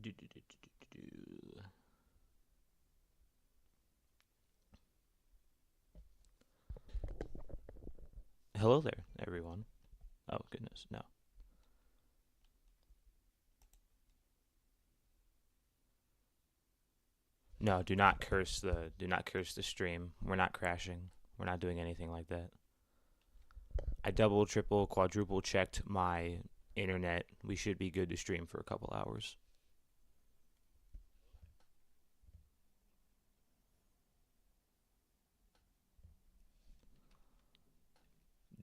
Do, do, do, do, do, do. Hello there, everyone. Oh goodness, no. No, do not curse the stream. We're not crashing. We're not doing anything like that. I double, triple, quadruple checked my internet. We should be good to stream for a couple hours.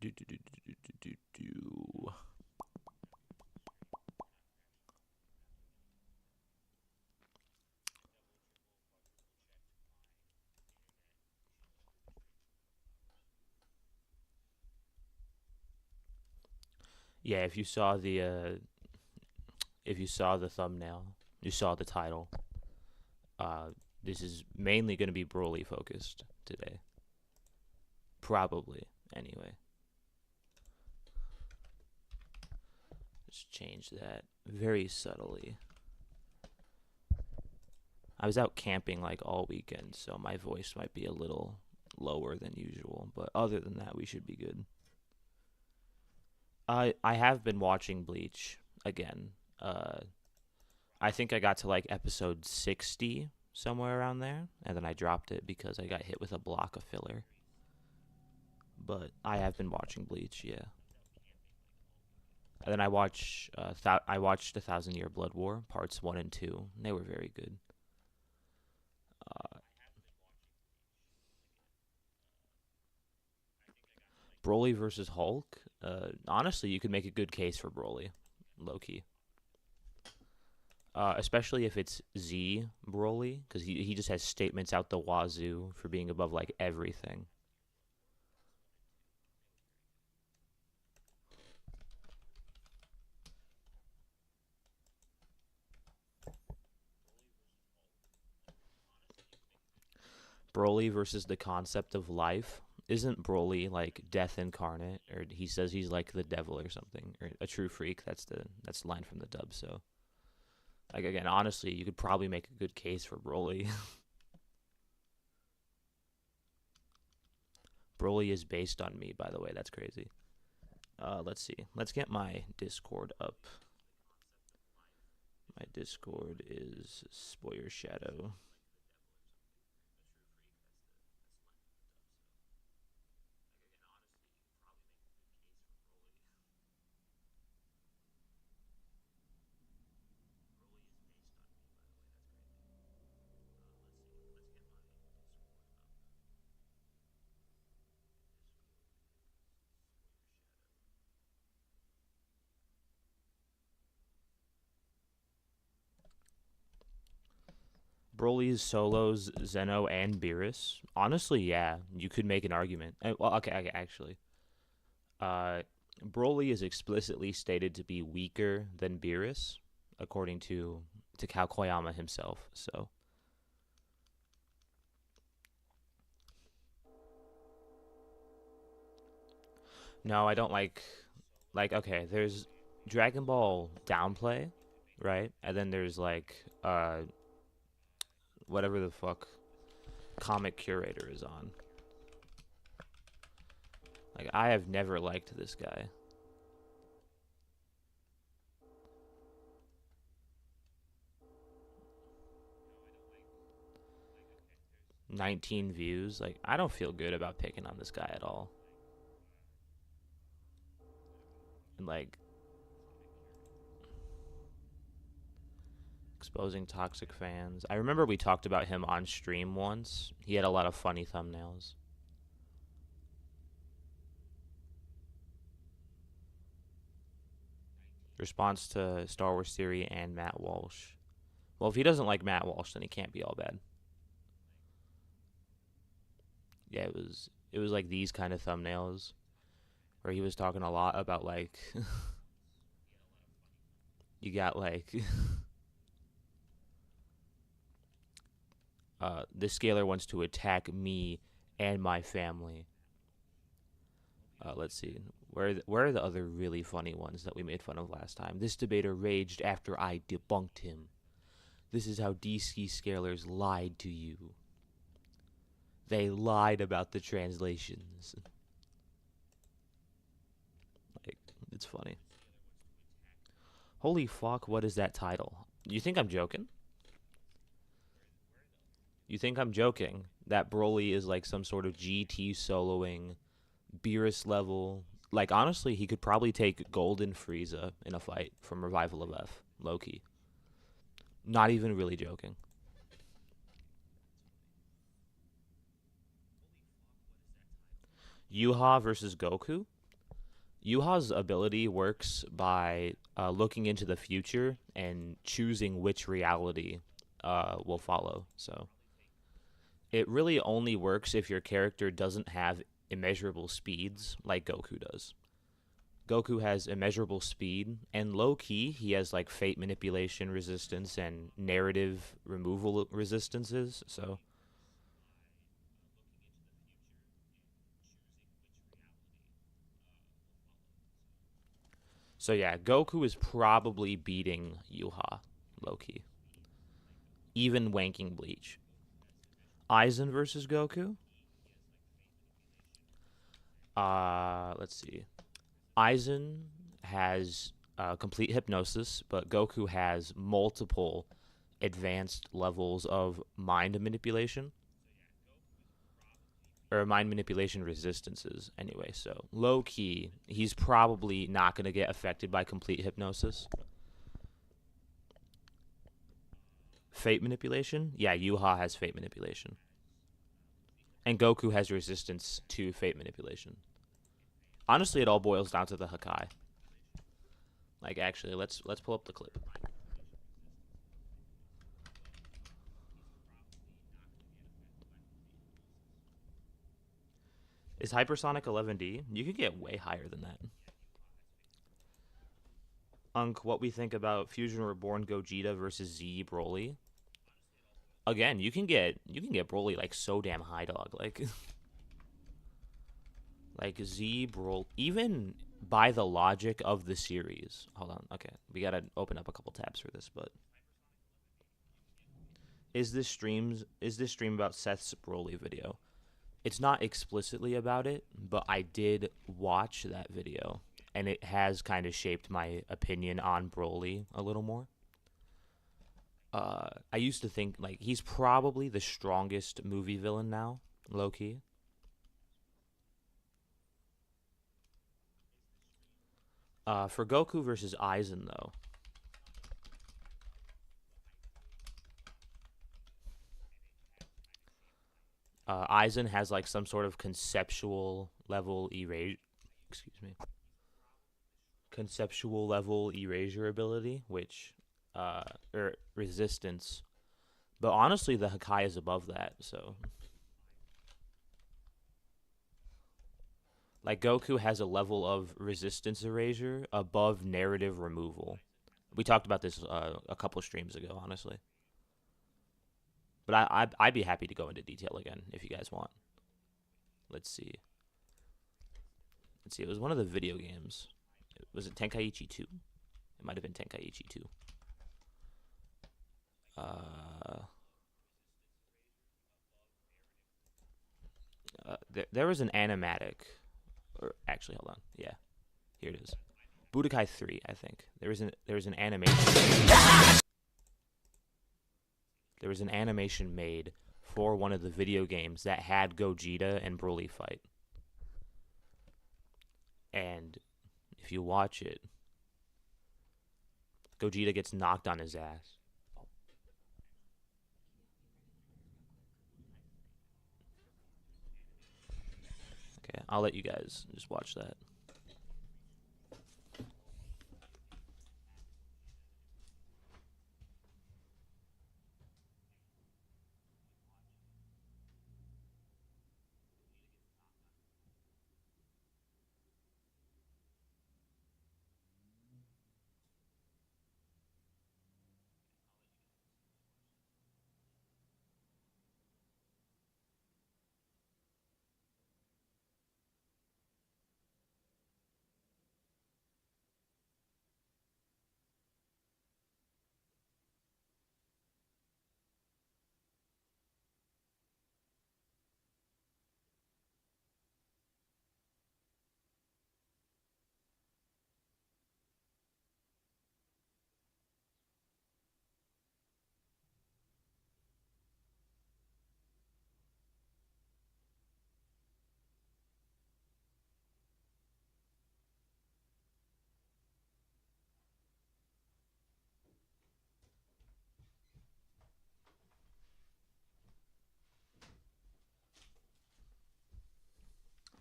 Do, do, do, do, do, do, do. Yeah, if you saw the thumbnail, you saw the title. Uh, this is mainly going to be Broly focused today. Probably, anyway. Just change that very subtly. I was out camping like all weekend, so my voice might be a little lower than usual, but other than that, we should be good. I have been watching Bleach again. I think I got to like episode 60 somewhere around there, and then I dropped it because I got hit with a block of filler. But I have been watching Bleach, yeah. And then I watched A Thousand Year Blood War parts 1 and 2. They were very good. Uh, Broly versus Hulk. Honestly, you could make a good case for Broly, low key. Especially if it's Z Broly, because he just has statements out the wazoo for being above like everything. Broly versus the concept of life. Isn't Broly like death incarnate, or he says he's like the devil or something, or a true freak? That's the line from the dub. So, like again, honestly, you could probably make a good case for Broly. Broly is based on me, by the way. That's crazy. Let's see. Let's get my Discord up. My Discord is Spoiler Shadow. Broly's solos, Zeno and Beerus. Honestly, yeah, you could make an argument. Well, okay, actually, uh, Broly is explicitly stated to be weaker than Beerus, according to Koyama himself. So no, I don't like okay. There's Dragon Ball downplay, right? And then there's like whatever the fuck comic curator is on. Like I have never liked this guy. 19 views. Like I don't feel good about picking on this guy at all. And like exposing toxic fans. I remember we talked about him on stream once. He had a lot of funny thumbnails. Response to Star Wars Theory and Matt Walsh. Well, if he doesn't like Matt Walsh, then he can't be all bad. Yeah, it was like these kind of thumbnails where he was talking a lot about like you got like this scalar wants to attack me and my family. Let's see. Where are the other really funny ones that we made fun of last time? This debater raged after I debunked him. This is how DC scalers lied to you. They lied about the translations. Like, it's funny. Holy fuck, what is that title? You think I'm joking? You think I'm joking that Broly is like some sort of GT soloing, Beerus level? Like, honestly, he could probably take Golden Frieza in a fight from Revival of F. Low key. Not even really joking. Yuha versus Goku? Yuha's ability works by looking into the future and choosing which reality will follow. So it really only works if your character doesn't have immeasurable speeds like Goku does. Goku has immeasurable speed, and low key, he has like fate manipulation resistance and narrative removal resistances. So yeah, Goku is probably beating Yuha, low key, even wanking Bleach. Aizen versus Goku. Let's see. Aizen has complete hypnosis, but Goku has multiple advanced levels of mind manipulation or mind manipulation resistances anyway. So low key, he's probably not going to get affected by complete hypnosis. Fate manipulation? Yeah, Yuha has fate manipulation. And Goku has resistance to fate manipulation. Honestly, it all boils down to the Hakai. Like, actually, let's pull up the clip. Is hypersonic 11D? You could get way higher than that. Unk, what we think about Fusion Reborn Gogeta versus Z Broly? Again, you can get Broly like so damn high, dog. Like like Z Broly, even by the logic of the series. Hold on, okay, we gotta open up a couple tabs for this. But is this stream about Seth's Broly video? It's not explicitly about it, but I did watch that video, and it has kind of shaped my opinion on Broly a little more. I used to think like he's probably the strongest movie villain now, low key. For Goku versus Aizen though, Aizen has like some sort of conceptual level erase. Excuse me. Conceptual level erasure ability, which or resistance. But honestly, the Hakai is above that. So like Goku has a level of resistance erasure above narrative removal. We talked about this a couple streams ago, honestly. But I'd be happy to go into detail again if you guys want. Let's see. Let's see. It was one of the video games. Was it Tenkaichi 2? It might have been Tenkaichi 2. There was an animatic, or actually, hold on. Yeah, here it is. Budokai 3, I think. There was an animation. There was an animation made for one of the video games that had Gogeta and Broly fight. And if you watch it, Gogeta gets knocked on his ass. Okay, I'll let you guys just watch that.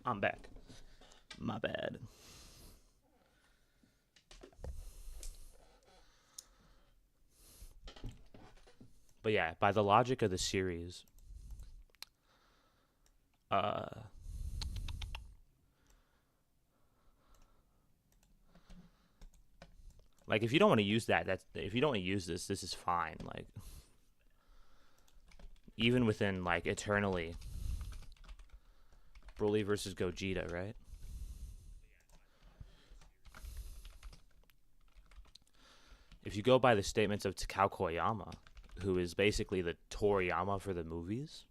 I'm back. My bad. But yeah, by the logic of the series, uh, like if you don't want to use that, if you don't want to use this is fine. Like even within like eternally, Broly versus Gogeta, right? If you go by the statements of Takao Koyama, who is basically the Toriyama for the movies,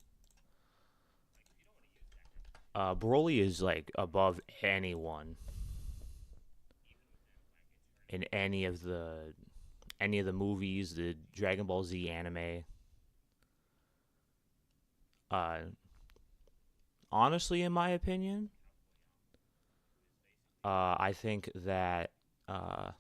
Broly is like above anyone in any of the movies, the Dragon Ball Z anime. Honestly, in my opinion, I think that I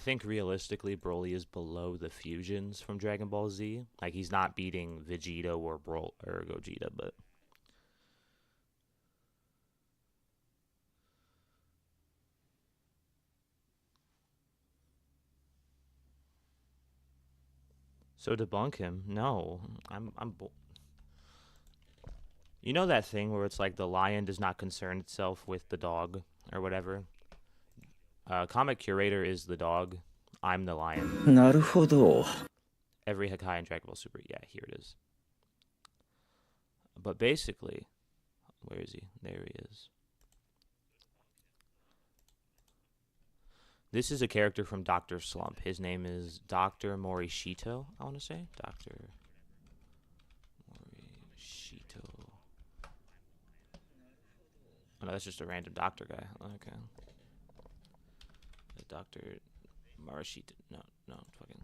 think realistically, Broly is below the fusions from Dragon Ball Z. Like he's not beating Vegeta or Gogeta, but so debunk him. No, you know that thing where it's like the lion does not concern itself with the dog or whatever. Comic curator is the dog. I'm the lion. なるほど。 Every Hakai in Dragon Ball Super. Yeah, here it is. But basically, where is he? There he is. This is a character from Dr. Slump. His name is Dr. Morishito, I want to say. Dr. Morishito. Oh, no, that's just a random doctor guy. Okay. Dr. Morishito. No, fucking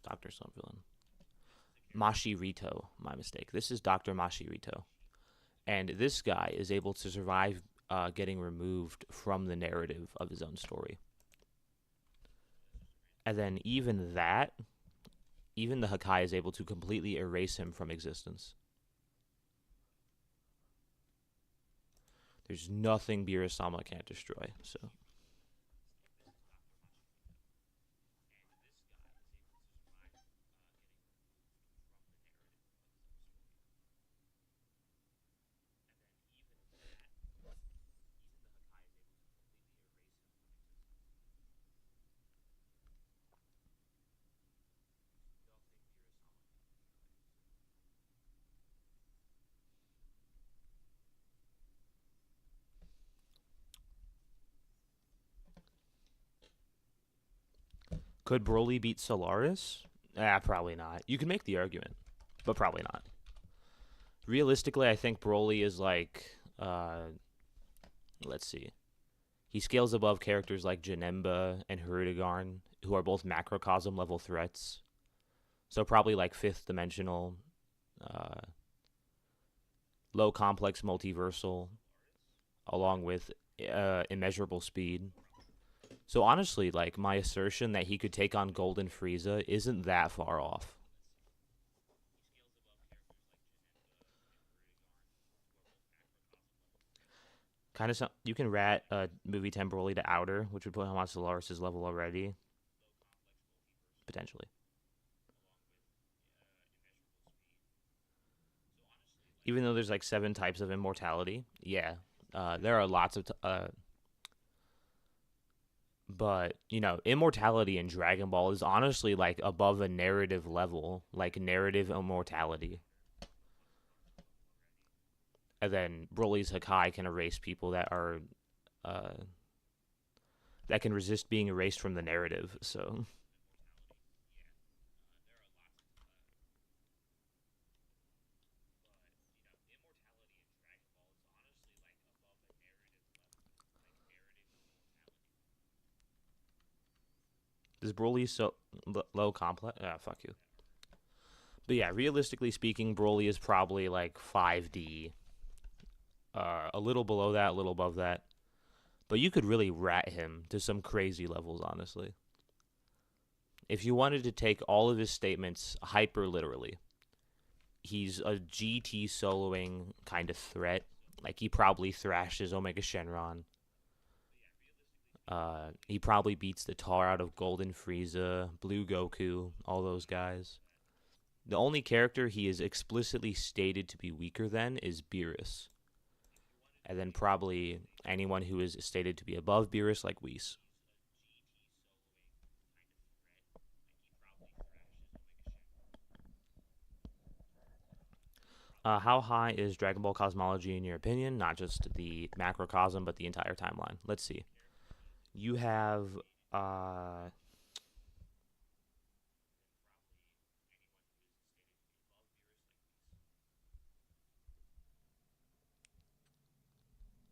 Dr. Slump villain. Mashirito, my mistake. This is Dr. Mashirito. And this guy is able to survive getting removed from the narrative of his own story. And then even the Hakai is able to completely erase him from existence. There's nothing Beerus-sama can't destroy, so... Could Broly beat Solaris? Probably not. You can make the argument, but probably not. Realistically, I think Broly is like, let's see. He scales above characters like Janemba and Hirudegarn, who are both macrocosm level threats. So probably like 5th dimensional, low complex multiversal, along with immeasurable speed. So honestly, like my assertion that he could take on Golden Frieza isn't that far off. Kind of, you can rat movie 10 Broly to Outer, which would put him on Solaris' level already. Potentially. Even though there's like 7 types of immortality, yeah, there are lots of but you know, immortality in Dragon Ball is honestly like above a narrative level, like narrative immortality. And then Broly's Hakai can erase people that are that can resist being erased from the narrative. So is Broly so low complex? Fuck you. But yeah, realistically speaking, Broly is probably like 5D A little below that, a little above that. But you could really rat him to some crazy levels, honestly. If you wanted to take all of his statements hyper literally, he's a GT soloing kind of threat. Like, he probably thrashes Omega Shenron. He probably beats the tar out of Golden Frieza, Blue Goku, all those guys. The only character he is explicitly stated to be weaker than is Beerus. And then probably anyone who is stated to be above Beerus, like Whis. How high is Dragon Ball cosmology in your opinion? Not just the macrocosm, but the entire timeline. Let's see. You have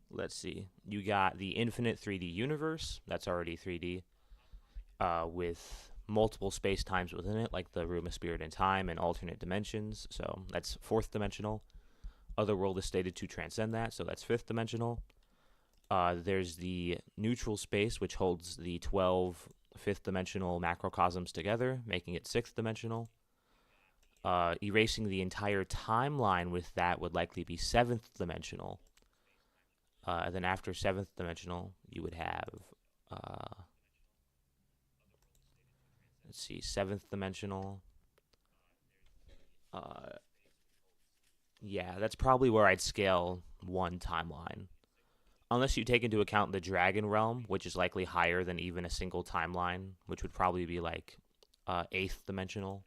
let's see. You got the infinite 3D universe. That's already 3D. With multiple space times within it, like the room of spirit and time and alternate dimensions. So that's fourth dimensional. Otherworld is stated to transcend that, so that's fifth dimensional. There's the neutral space, which holds the 12 fifth dimensional macrocosms together, making it sixth dimensional. Erasing the entire timeline with that would likely be seventh dimensional. And then after seventh dimensional, you would have, let's see, seventh dimensional. Yeah, that's probably where I'd scale one timeline. Unless you take into account the Dragon Realm, which is likely higher than even a single timeline, which would probably be like eighth dimensional.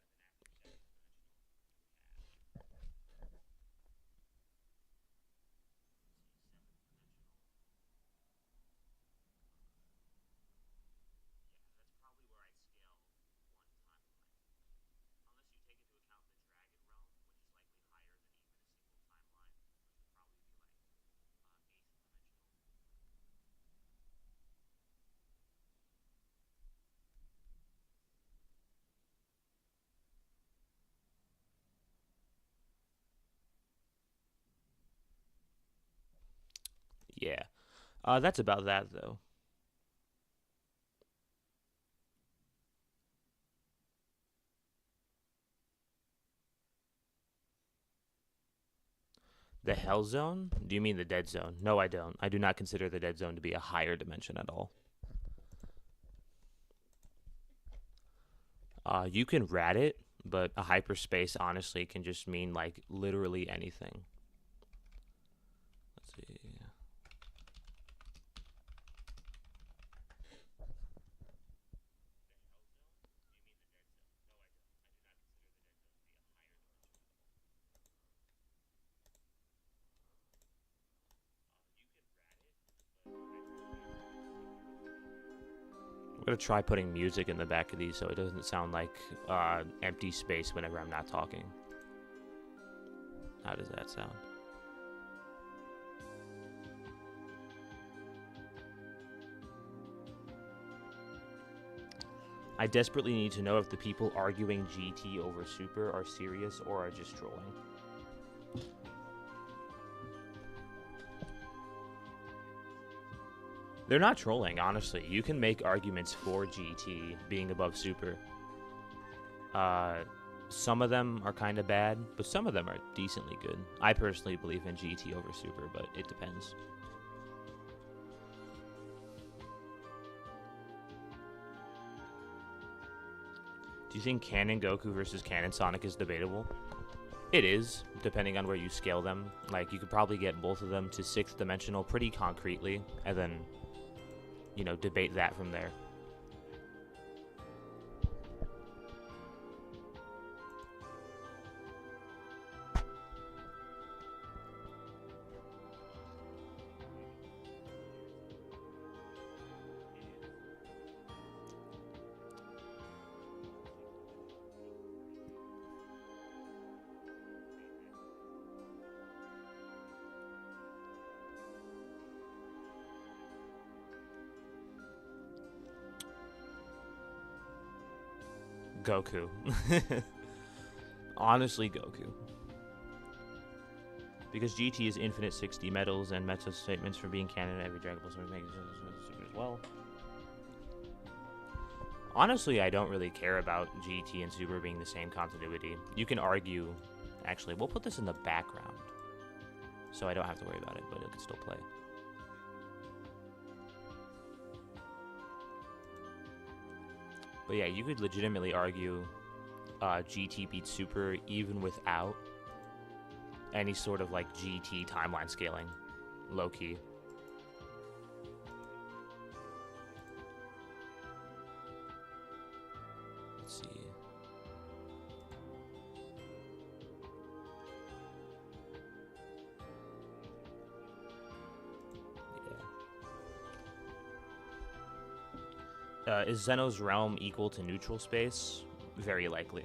Yeah. That's about that, though. The Hell Zone? Do you mean the Dead Zone? No, I don't. I do not consider the Dead Zone to be a higher dimension at all. You can rat it, but a hyperspace honestly can just mean like literally anything. Let's see. I'm gonna try putting music in the back of these so it doesn't sound like empty space whenever I'm not talking. How does that sound? I desperately need to know if the people arguing GT over Super are serious or are just trolling. They're not trolling, honestly. You can make arguments for GT being above Super. Some of them are kind of bad, but some of them are decently good. I personally believe in GT over Super, but it depends. Do you think Canon Goku versus Canon Sonic is debatable? It is, depending on where you scale them. Like, you could probably get both of them to sixth dimensional pretty concretely, and then, you know, debate that from there. Goku. Honestly, Goku. Because GT is infinite 60 medals and meta statements for being canon, every Dragon Ball Super makes super as well. Honestly, I don't really care about GT and Super being the same continuity. You can argue... Actually, we'll put this in the background, so I don't have to worry about it, but it can still play. But yeah, you could legitimately argue GT beats Super even without any sort of like GT timeline scaling, low-key. Let's see. Is Zeno's realm equal to neutral space? Very likely.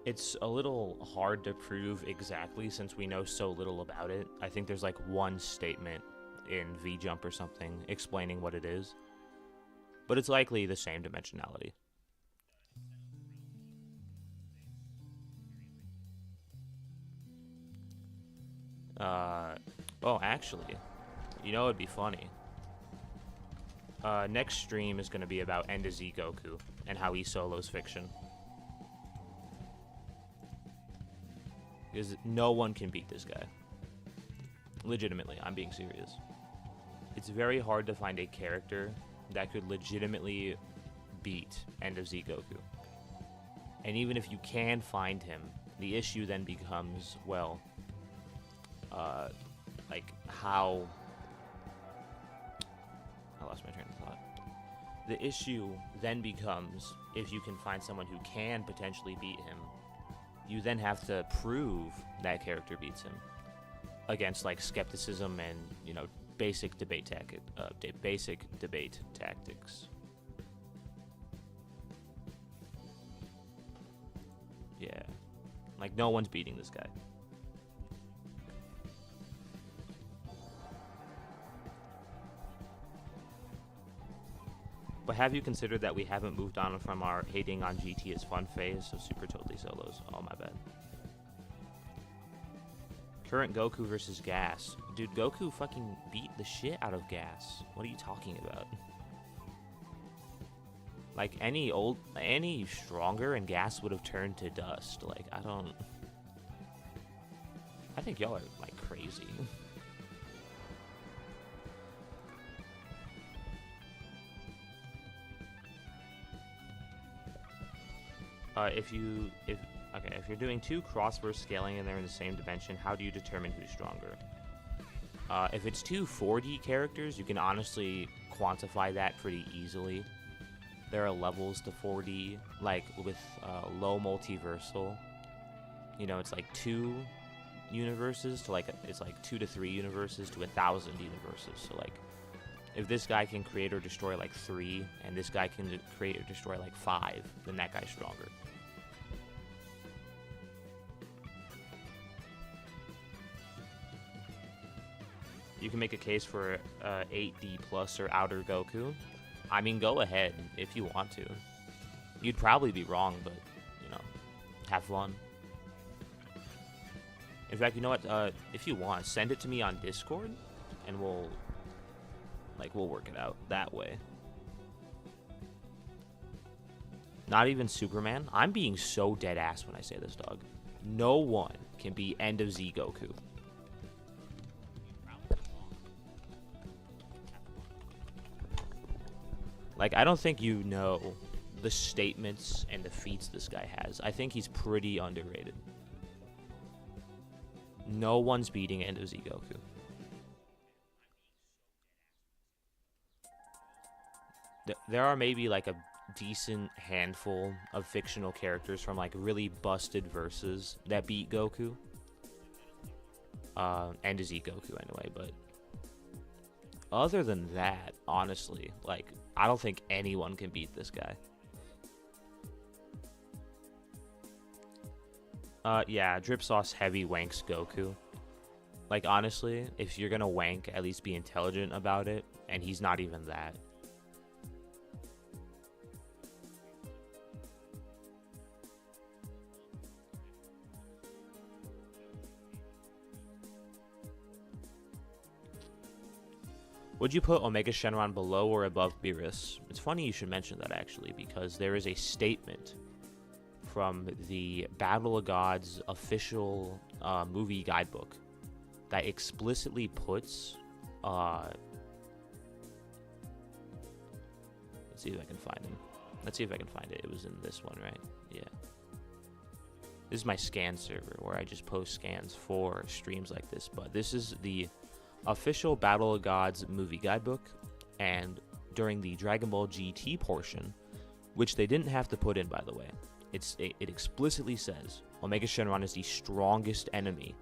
It's a little hard to prove exactly since we know so little about it. I think there's like one statement in V-Jump or something explaining what it is. But it's likely the same dimensionality. Oh, actually, you know it'd be funny. Next stream is going to be about End of Z Goku and how he solos fiction. Because no one can beat this guy. Legitimately, I'm being serious. It's very hard to find a character that could legitimately beat End of Z Goku. And even if you can find him, the issue then becomes, well... like how I lost my train of thought. The issue then becomes if you can find someone who can potentially beat him, you then have to prove that character beats him against like skepticism and, you know, basic debate tactics. Yeah, like no one's beating this guy. But have you considered that we haven't moved on from our hating on GT as fun phase, so Super totally solos? Oh, my bad. Current Goku versus Gas. Dude, Goku fucking beat the shit out of Gas. What are you talking about? Like, any stronger and Gas would have turned to dust. Like, I think y'all are, like, crazy. If you're doing two cross-verse scaling and they're in the same dimension, how do you determine who's stronger? If it's two 4D characters, you can honestly quantify that pretty easily. There are levels to 4D, like with low multiversal. You know, it's like 2 universes to like it's like 2 to 3 universes to 1,000 universes. So like, if this guy can create or destroy like 3, and this guy can create or destroy like 5, then that guy's stronger. You can make a case for 8D plus or outer Goku. I mean, go ahead if you want to. You'd probably be wrong, but, you know, have fun. In fact, you know what? If you want, send it to me on Discord, and we'll work it out that way. Not even Superman. I'm being so dead ass when I say this, dog. No one can beat End of Z Goku. Like, I don't think you know the statements and the feats this guy has. I think he's pretty underrated. No one's beating End of Z Goku. There are maybe like a decent handful of fictional characters from like really busted verses that beat Goku. End of Z Goku anyway, but other than that, honestly, like, I don't think anyone can beat this guy. Yeah, Drip Sauce heavy wanks Goku. Like, honestly, if you're gonna wank, at least be intelligent about it, and he's not even that. Would you put Omega Shenron below or above Beerus? It's funny you should mention that, actually, because there is a statement from the Battle of Gods official movie guidebook that explicitly puts... let's see if I can find him. Let's see if I can find it. It was in this one, right? Yeah. This is my scan server where I just post scans for streams like this, but this is the official Battle of Gods movie guidebook, and during the Dragon Ball GT portion, which they didn't have to put in, by the way, it explicitly says Omega Shenron is the strongest enemy.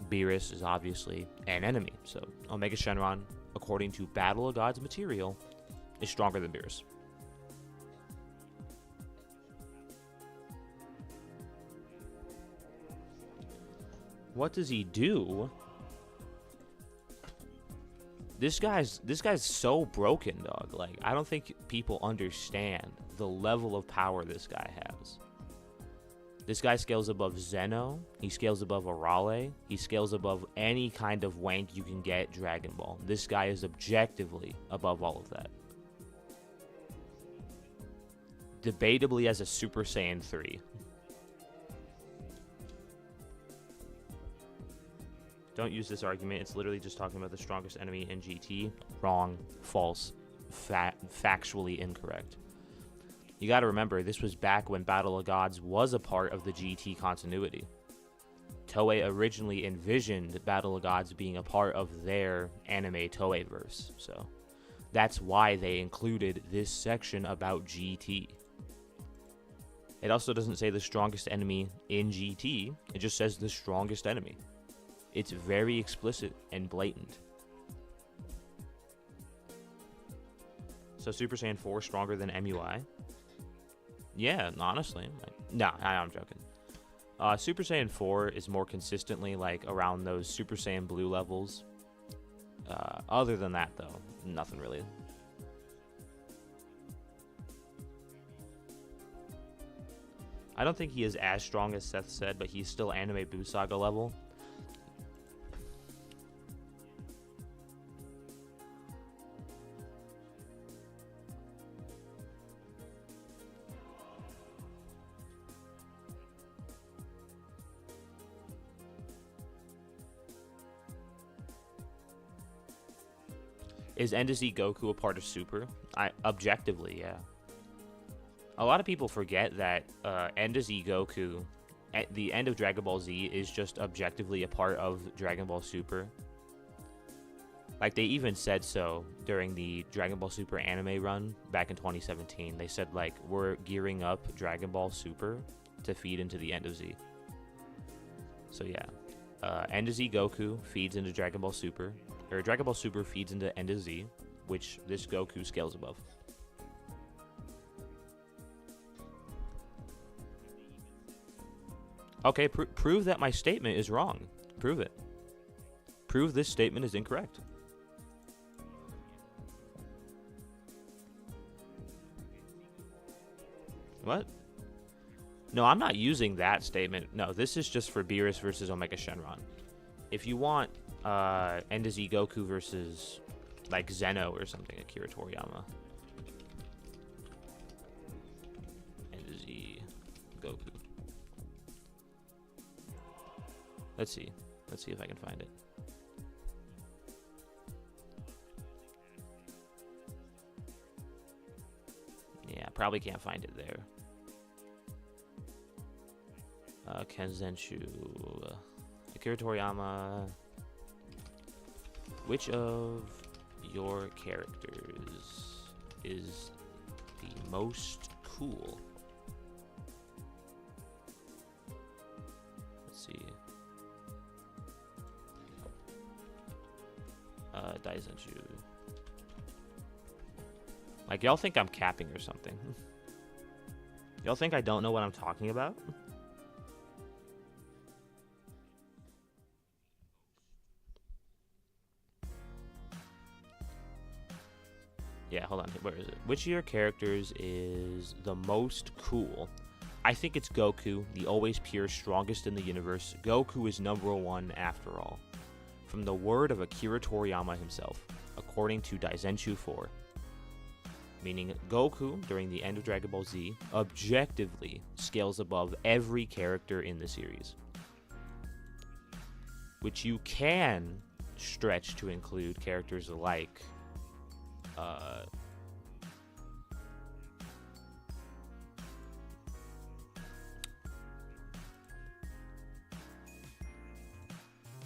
Beerus is obviously an enemy, so Omega Shenron, according to Battle of Gods material, is stronger than Beerus. What does he do? This guy's so broken, dog. Like, I don't think people understand the level of power this guy has. This guy scales above Zeno. He scales above Arale. He scales above any kind of wank you can get Dragon Ball. This guy is objectively above all of that. Debatably as a Super Saiyan 3. Don't use this argument. It's literally just talking about the strongest enemy in GT. Wrong. False. Factually incorrect. You gotta remember, this was back when Battle of Gods was a part of the GT continuity. Toei originally envisioned Battle of Gods being a part of their anime Toei-verse. So that's why they included this section about GT. It also doesn't say the strongest enemy in GT. It just says the strongest enemy. It's very explicit and blatant. So Super Saiyan 4 stronger than MUI? Yeah, honestly. No, I'm joking. Super Saiyan 4 is more consistently like around those Super Saiyan Blue levels. Other than that, though, nothing really. I don't think he is as strong as Seth said, but he's still anime Buu Saga level. Is End of Z Goku a part of Super? Objectively, yeah. A lot of people forget that End of Z Goku, at the end of Dragon Ball Z, is just objectively a part of Dragon Ball Super. Like, they even said so during the Dragon Ball Super anime run back in 2017. They said, like, we're gearing up Dragon Ball Super to feed into the End of Z. So, yeah. End of Z Goku feeds into Dragon Ball Super. Or Dragon Ball Super feeds into End of Z, which this Goku scales above. Okay, prove that my statement is wrong. Prove it. Prove this statement is incorrect. What? No, I'm not using that statement. No, this is just for Beerus versus Omega Shenron. If you want End of Z Goku versus like Zeno or something, Akira Toriyama. End of Z Goku. Let's see if I can find it. Yeah, probably can't find it there. Kenzenshu, Akira Toriyama. Which of your characters is the most cool? Let's see. Daizenshu. Like, y'all think I'm capping or something. Y'all think I don't know what I'm talking about? Yeah, hold on. Where is it? Which of your characters is the most cool? I think it's Goku, the always pure, strongest in the universe. Goku is #1 after all. From the word of Akira Toriyama himself. according to Daizenshuu 4. Meaning Goku, during the end of Dragon Ball Z, objectively scales above every character in the series. Which you can stretch to include characters like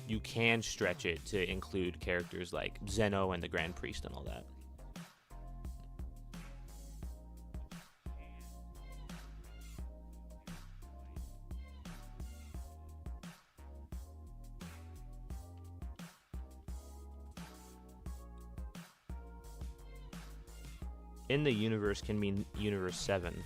you can stretch it to include characters like Zeno and the Grand Priest and all that. In the universe can mean universe 7.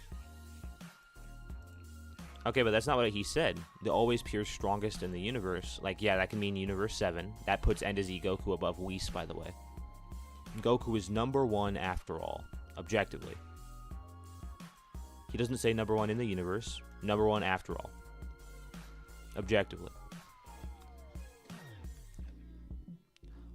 Okay, but that's not what he said. The always pure strongest in the universe. Like, yeah, that can mean universe 7. That puts End of Z Goku above Whis, by the way. Goku is number 1 after all, objectively. He doesn't say number 1 in the universe, number 1 after all, objectively.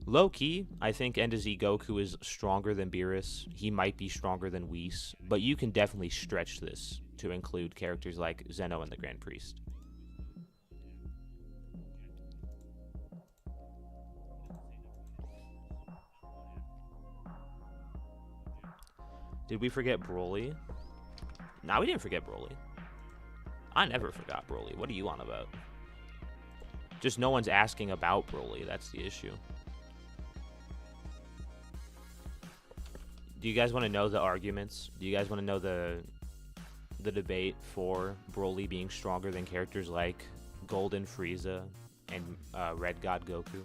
Low-key, I think End of Z Goku is stronger than Beerus. He might be stronger than Whis, but you can definitely stretch this to include characters like Zeno and the Grand Priest. Did we forget Broly? Nah, we didn't forget Broly. I never forgot Broly. What are you on about? Just no one's asking about Broly. That's the issue. Do you guys want to know the arguments? Do you guys want to know the debate for Broly being stronger than characters like Golden Frieza and Red God Goku?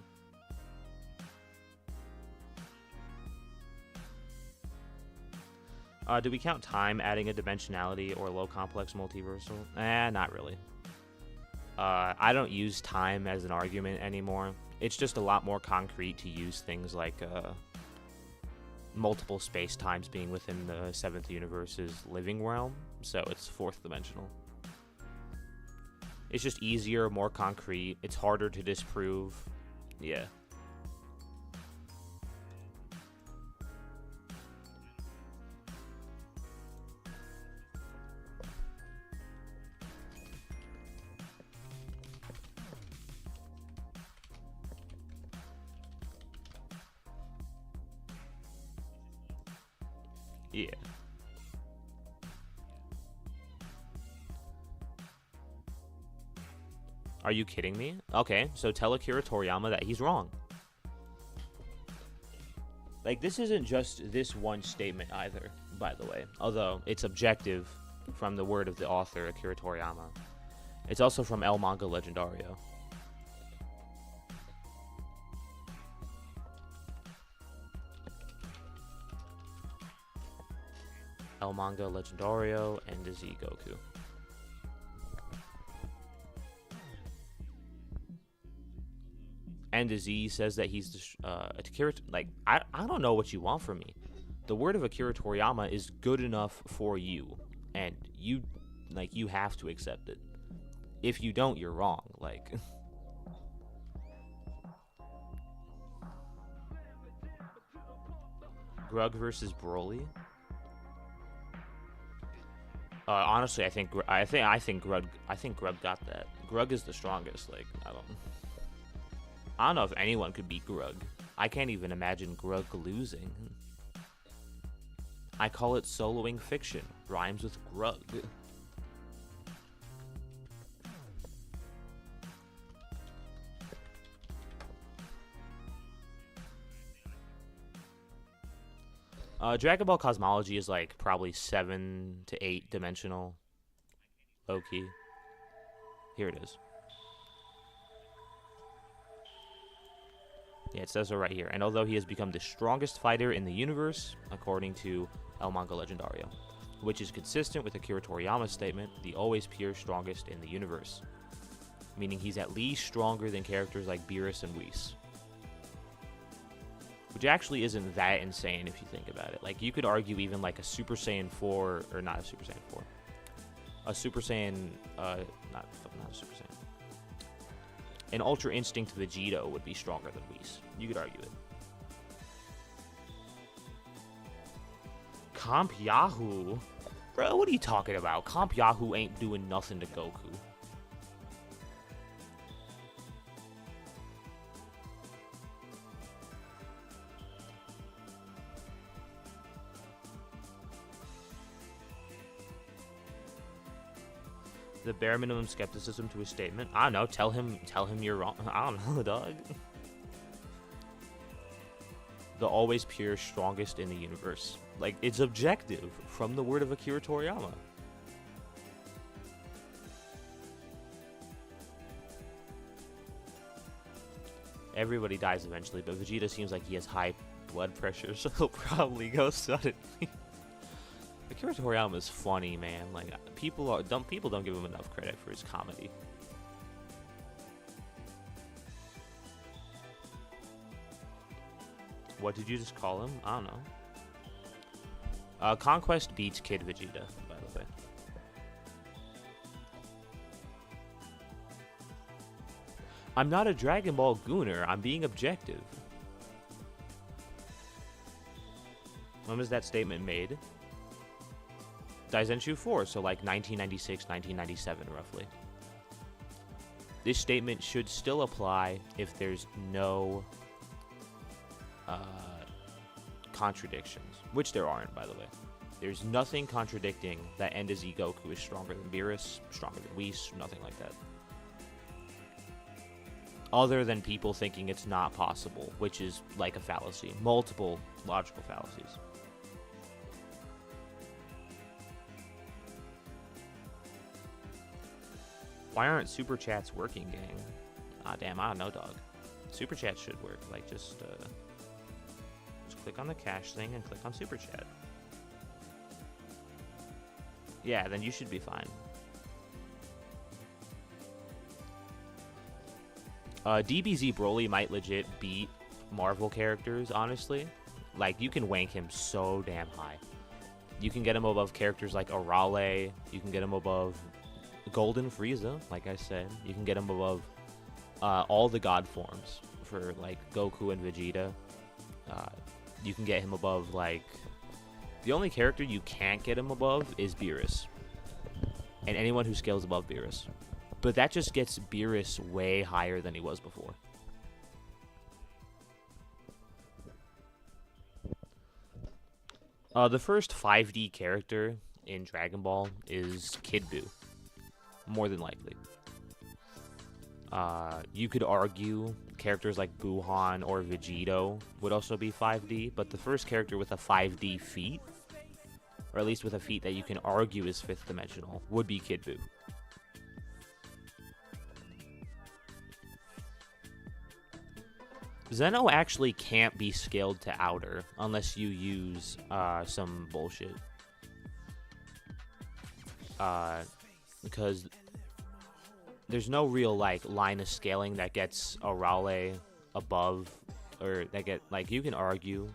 Do we count time adding a dimensionality or low complex multiversal? Not really. I don't use time as an argument anymore. It's just a lot more concrete to use things like multiple space times being within the 7th universe's living realm, so it's 4th dimensional. It's just easier, more concrete. It's harder to disprove. Yeah. Yeah. Are you kidding me? Okay, so tell Akira Toriyama that he's wrong. Like, this isn't just this one statement either, by the way. Although, it's objective from the word of the author, Akira Toriyama. It's also from El Manga Legendario. El Manga Legendario, End of Z Goku. End of Z says that he's Akira. Like, I don't know what you want from me. The word of Akira Toriyama is good enough for you, and you have to accept it. If you don't, you're wrong. Like. Grug versus Broly. Honestly, I think Grug got that. Grug is the strongest. Like, I don't know if anyone could beat Grug. I can't even imagine Grug losing. I call it soloing fiction. Rhymes with Grug. Dragon Ball cosmology is like probably 7 to 8 dimensional. Low-key. Here it is. Yeah, it says so right here. And although he has become the strongest fighter in the universe, according to El Manga Legendario, which is consistent with Akira Toriyama's statement, the always pure strongest in the universe. Meaning he's at least stronger than characters like Beerus and Whis. Which actually isn't that insane if you think about it. Like, you could argue even like a Super Saiyan 4, or not a Super Saiyan 4. A Super Saiyan, not a Super Saiyan. An Ultra Instinct Vegito would be stronger than Whis. You could argue it. Comp Yahoo? Bro, what are you talking about? Comp Yahoo ain't doing nothing to Goku. The bare minimum skepticism to his statement. I don't know. Tell him you're wrong. I don't know, dog. The always pure, strongest in the universe. Like, it's objective from the word of Akira Toriyama. Everybody dies eventually, but Vegeta seems like he has high blood pressure, so he'll probably go suddenly. Akira Toriyama is funny, man. Like, people don't give him enough credit for his comedy. What did you just call him? I don't know. Conquest beats Kid Vegeta, by the way. I'm not a Dragon Ball gooner. I'm being objective. When was that statement made? Daizenshu 4, so like 1996, 1997, roughly. This statement should still apply if there's no contradictions, which there aren't, by the way. There's nothing contradicting that End of Z Goku is stronger than Beerus, stronger than Whis, nothing like that. Other than people thinking it's not possible, which is like a fallacy. Multiple logical fallacies. Why aren't super chats working, gang? Ah, damn, I don't know, dog. Super chat should work. Like, just click on the cash thing and click on super chat. Yeah, then you should be fine. DBZ Broly might legit beat Marvel characters, honestly. Like, you can wank him so damn high. You can get him above characters like Arale. You can get him above Golden Frieza, like I said. You can get him above all the god forms for, like, Goku and Vegeta. You can get him above, like... The only character you can't get him above is Beerus. And anyone who scales above Beerus. But that just gets Beerus way higher than he was before. The first 5D character in Dragon Ball is Kid Buu. More than likely. You could argue characters like Buhan or Vegito would also be 5D, but the first character with a 5D feat, or at least with a feat that you can argue is 5th dimensional, would be Kid Buu. Zeno actually can't be scaled to outer unless you use some bullshit. Because there's no real, like, line of scaling that gets Arale above, or that get, like, you can argue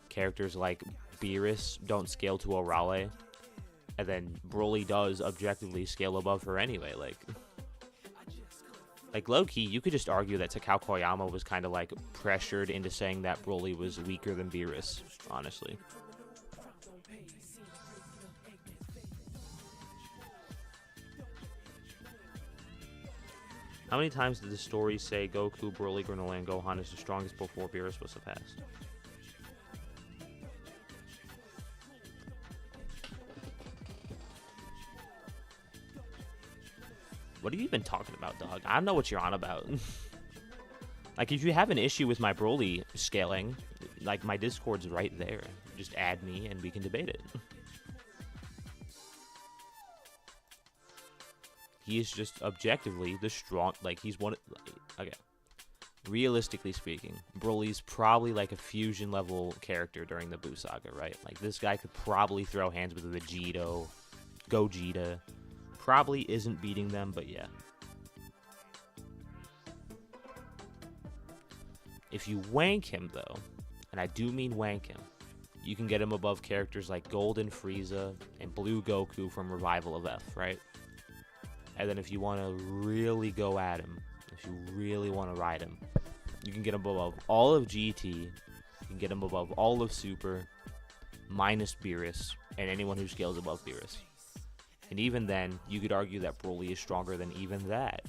characters like Beerus don't scale to Arale, and then Broly does objectively scale above her anyway, like low-key, you could just argue that Takao Koyama was kind of, like, pressured into saying that Broly was weaker than Beerus, honestly. How many times did the story say Goku, Broly, Granola, and Gohan is the strongest before Beerus was surpassed? What are you even talking about, dog? I don't know what you're on about. Like, if you have an issue with my Broly scaling, like, my Discord's right there. Just add me and we can debate it. He is just objectively the strong, like, he's one, okay. Realistically speaking, Broly's probably like a fusion level character during the Buu Saga, right? Like, this guy could probably throw hands with Vegito, Gogeta. Probably isn't beating them, but yeah. If you wank him, though, and I do mean wank him, you can get him above characters like Golden Frieza and Blue Goku from Revival of F, right? And then if you want to really go at him, if you really want to ride him, you can get him above all of GT, you can get him above all of Super, minus Beerus, and anyone who scales above Beerus. And even then, you could argue that Broly is stronger than even that.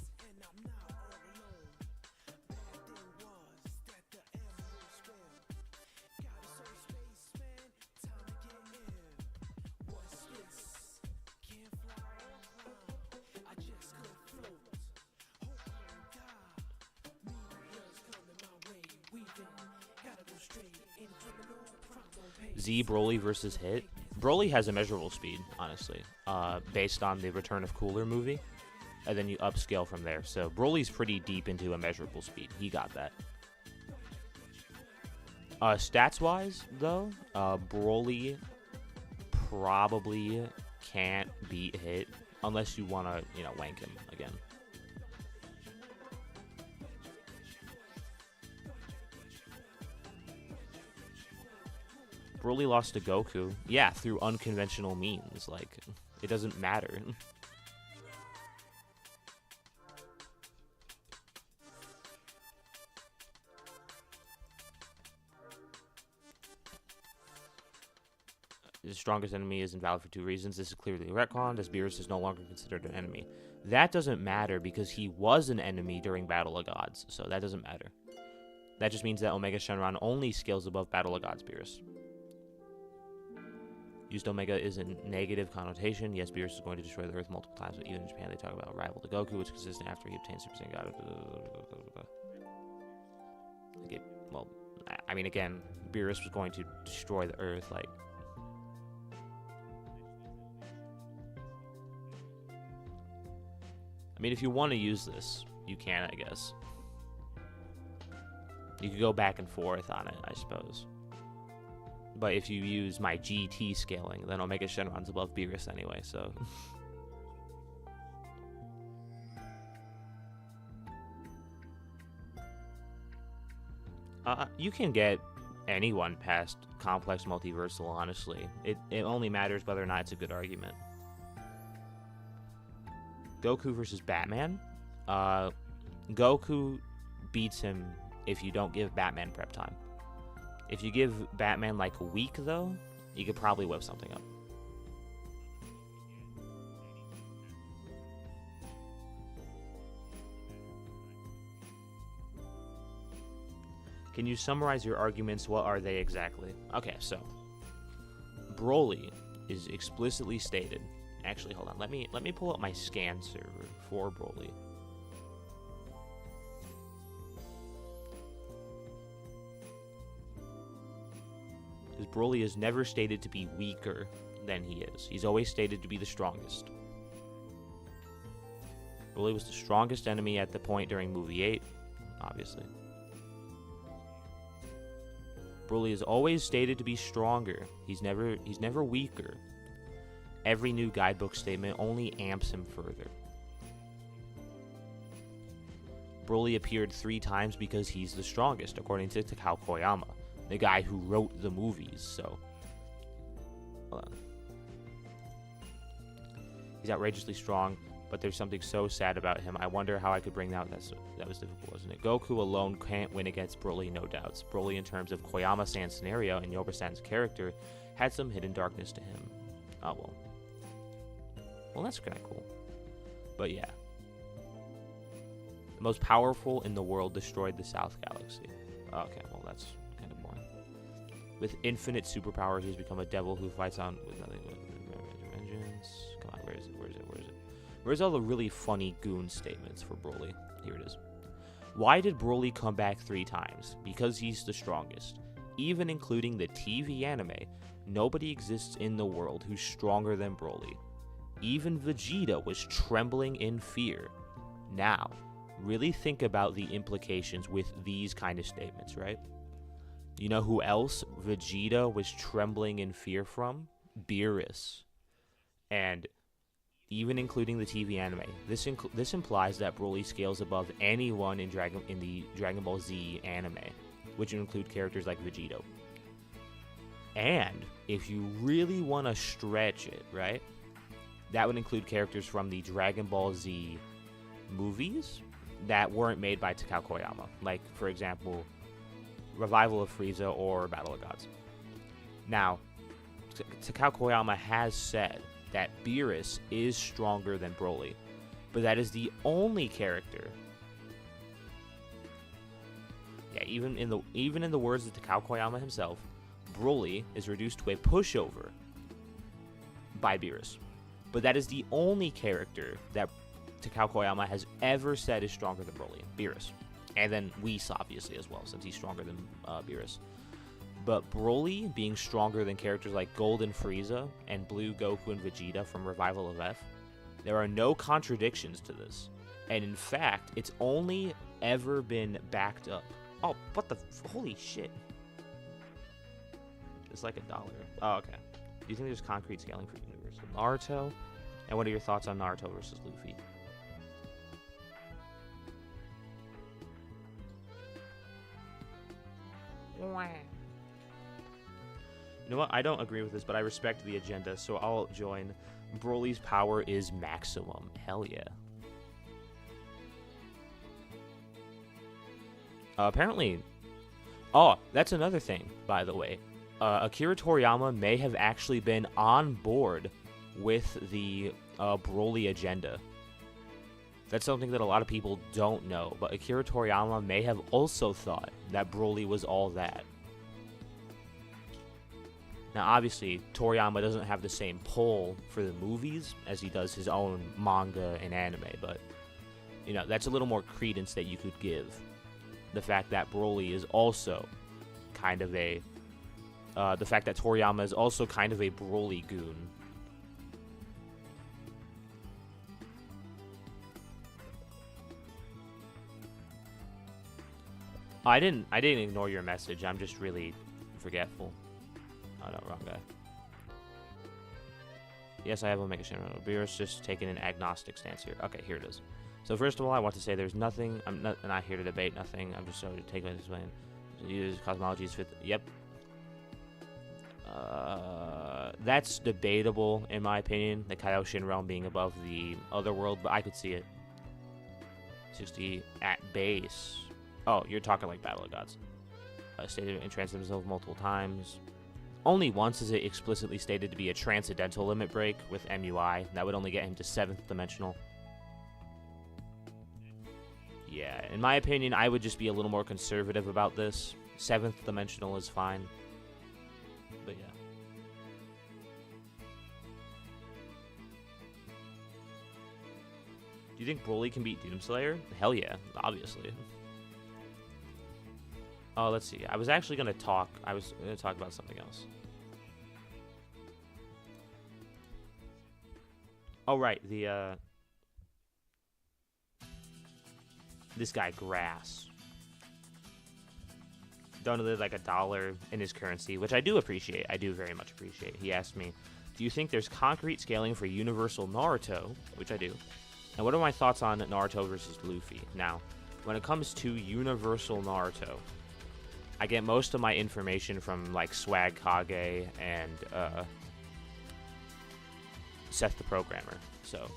Z Broly versus Hit. Broly has immeasurable speed, honestly, based on the Return of Cooler movie, and then you upscale from there. So Broly's pretty deep into immeasurable speed. He got that. Stats-wise, though, Broly probably can't beat Hit unless you want to, wank him again. Broly lost to Goku. Yeah, through unconventional means. Like, it doesn't matter. The strongest enemy is invalid for 2 reasons. This is clearly retconned, as Beerus is no longer considered an enemy. That doesn't matter because he was an enemy during Battle of Gods, so that doesn't matter. That just means that Omega Shenron only scales above Battle of Gods Beerus. Used Omega is a negative connotation. Yes, Beerus is going to destroy the Earth multiple times, but even in Japan they talk about rival to Goku, which is consistent after he obtains Super Saiyan God. Okay, well, I mean, again, Beerus was going to destroy the Earth, like... I mean, if you want to use this, you can, I guess. You could go back and forth on it, I suppose. But if you use my GT scaling, then Omega Shenron's above Beerus anyway, so... You can get anyone past Complex Multiversal, honestly. It only matters whether or not it's a good argument. Goku versus Batman? Goku beats him if you don't give Batman prep time. If you give Batman like a week, though, you could probably whip something up. Can you summarize your arguments? What are they exactly? Okay, so Broly is explicitly stated. Actually, hold on. Let me pull up my scan server for Broly. Because Broly is never stated to be weaker than he is. He's always stated to be the strongest. Broly was the strongest enemy at the point during movie 8, obviously. Broly is always stated to be stronger. He's never weaker. Every new guidebook statement only amps him further. Broly appeared 3 times because he's the strongest, according to Takao Koyama, the guy who wrote the movies, so... Hold on. He's outrageously strong, but there's something so sad about him. I wonder how I could bring that out. That was difficult, wasn't it? Goku alone can't win against Broly, no doubts. Broly, in terms of Koyama-san's scenario and Yoba-san's character, had some hidden darkness to him. Oh, well. Well, that's kind of cool. But yeah. The most powerful in the world destroyed the South Galaxy. Okay, well, that's kind of boring. With infinite superpower, he's become a devil who fights on with nothing but vengeance. Come on, where is it? Where's all the really funny goon statements for Broly? Here it is. Why did Broly come back 3 times? Because he's the strongest. Even including the TV anime, nobody exists in the world who's stronger than Broly. Even Vegeta was trembling in fear. Now, really think about the implications with these kind of statements, right? You know who else Vegeta was trembling in fear from? Beerus. And even including the TV anime, this implies that Broly scales above anyone in the Dragon Ball Z anime, which would include characters like Vegeta. And if you really want to stretch it, right? That would include characters from the Dragon Ball Z movies that weren't made by Takao Koyama. Like, for example, Revival of Frieza or Battle of Gods. Now, Takao Koyama has said that Beerus is stronger than Broly, but that is the only character. Yeah, even in the words of Takao Koyama himself, Broly is reduced to a pushover by Beerus. But that is the only character that Takao Koyama has ever said is stronger than Broly, Beerus. And then Whis, obviously, as well, since he's stronger than Beerus. But Broly being stronger than characters like Golden Frieza and Blue Goku and Vegeta from Revival of F, there are no contradictions to this. And in fact, it's only ever been backed up. Oh, what the... Holy shit. It's like $1. Oh, okay. Do you think there's concrete scaling for Universal Naruto? And what are your thoughts on Naruto versus Luffy? You know what? I don't agree with this, but I respect the agenda, so I'll join. Broly's power is maximum. Hell yeah. Apparently... Oh, that's another thing, by the way. Akira Toriyama may have actually been on board with the Broly agenda. That's something that a lot of people don't know, but Akira Toriyama may have also thought that Broly was all that. Now, obviously, Toriyama doesn't have the same pull for the movies as he does his own manga and anime, but, you know, that's a little more credence that you could give. The fact that Broly is also kind of a... the fact that Toriyama is also kind of a Broly goon. I didn't ignore your message. I'm just really forgetful. Oh no, wrong guy. Yes, I have Omega Shenron. Beerus just taking an agnostic stance here. Okay, here it is. So first of all, I want to say there's nothing. I'm not here to debate nothing. I'm just going to take this way. Use cosmology is fifth. Yep. That's debatable in my opinion. The Kaido Shenron being above the other world, but I could see it. 60 at base. Oh, you're talking like Battle of Gods. Stated and translated himself multiple times. Only once is it explicitly stated to be a transcendental limit break with MUI. That would only get him to 7th dimensional. Yeah, in my opinion, I would just be a little more conservative about this. 7th dimensional is fine. But yeah. Do you think Broly can beat Doomslayer? Hell yeah, obviously. Oh, let's see. I was actually going to talk. I was going to talk about something else. Oh, right. The, this guy, Grass. Donated like $1 in his currency, which I do appreciate. I do very much appreciate. He asked me, do you think there's concrete scaling for Universal Naruto? Which I do. And what are my thoughts on Naruto versus Luffy? Now, when it comes to Universal Naruto, I get most of my information from, like, Swag Kage and Seth the Programmer. So,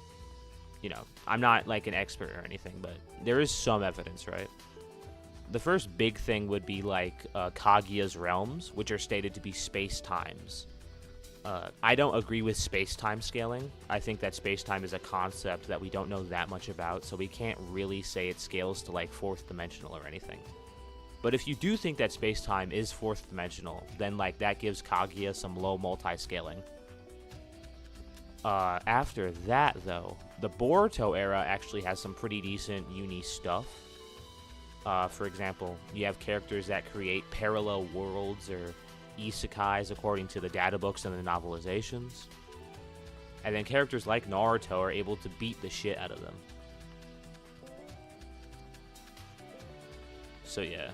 you know, I'm not, like, an expert or anything, but there is some evidence, right? The first big thing would be, like, Kaguya's realms, which are stated to be space-times. I don't agree with space-time scaling. I think that space-time is a concept that we don't know that much about, so we can't really say it scales to, like, 4th dimensional or anything. But if you do think that space-time is 4th dimensional, then, like, that gives Kaguya some low multi-scaling. After that, though, the Boruto era actually has some pretty decent uni stuff. For example, you have characters that create parallel worlds or isekais according to the data books and the novelizations. And then characters like Naruto are able to beat the shit out of them. So yeah.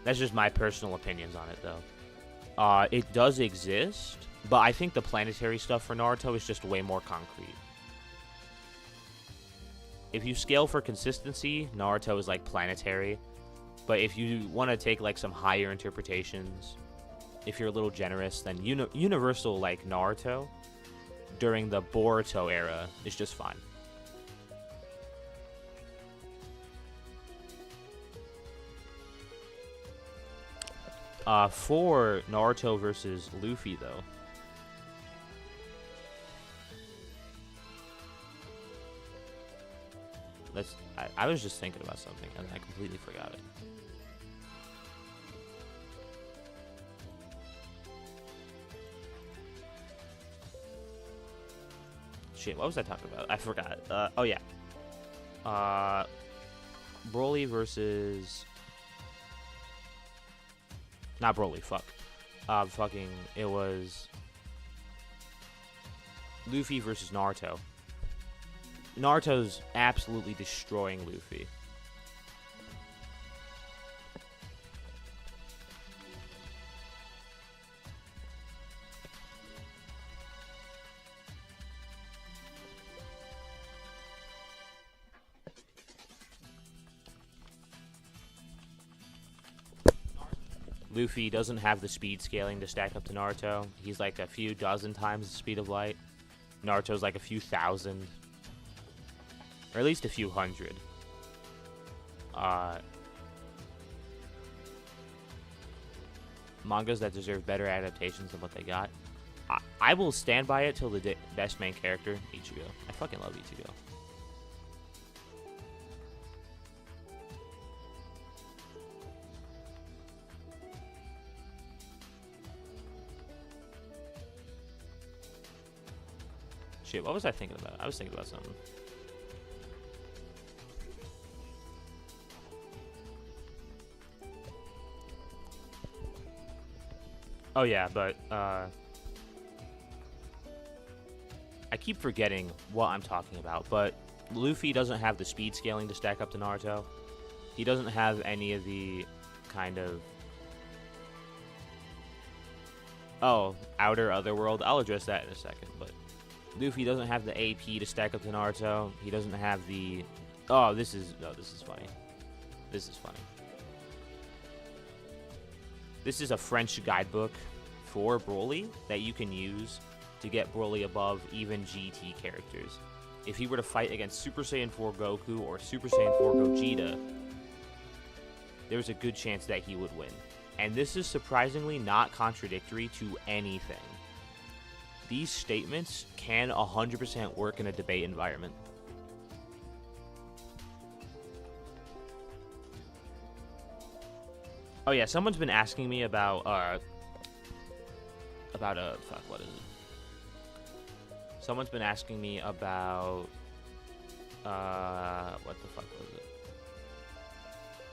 That's just my personal opinions on it, though. It does exist, but I think the planetary stuff for Naruto is just way more concrete. If you scale for consistency, Naruto is like planetary. But if you want to take like some higher interpretations, if you're a little generous, then universal like Naruto, during the Boruto era is just fine. For Naruto versus Luffy, though, I was just thinking about something, and I completely forgot it. Shit, what was I talking about? I forgot. Oh, yeah. Broly versus... Not Broly, fuck. It was... Luffy versus Naruto. Naruto's absolutely destroying Luffy. Luffy doesn't have the speed scaling to stack up to Naruto. He's like a few dozen times the speed of light. Naruto's like a few thousand. Or at least a few hundred. Mangas that deserve better adaptations than what they got. I will stand by it till the best main character, Ichigo. I fucking love Ichigo. Shit, what was I thinking about? I was thinking about something. Oh yeah, but I keep forgetting what I'm talking about, but Luffy doesn't have the speed scaling to stack up to Naruto. He doesn't have any of the kind of... Oh, outer otherworld. I'll address that in a second, but Luffy doesn't have the AP to stack up to Naruto. He doesn't have the... Oh, this is funny. This is funny. This is a French guidebook for Broly that you can use to get Broly above even GT characters. If he were to fight against Super Saiyan 4 Goku or Super Saiyan 4 Gogeta, there's a good chance that he would win. And this is surprisingly not contradictory to anything. These statements can 100% work in a debate environment. Oh yeah, someone's been asking me about fuck, what is it? Someone's been asking me about what the fuck was it?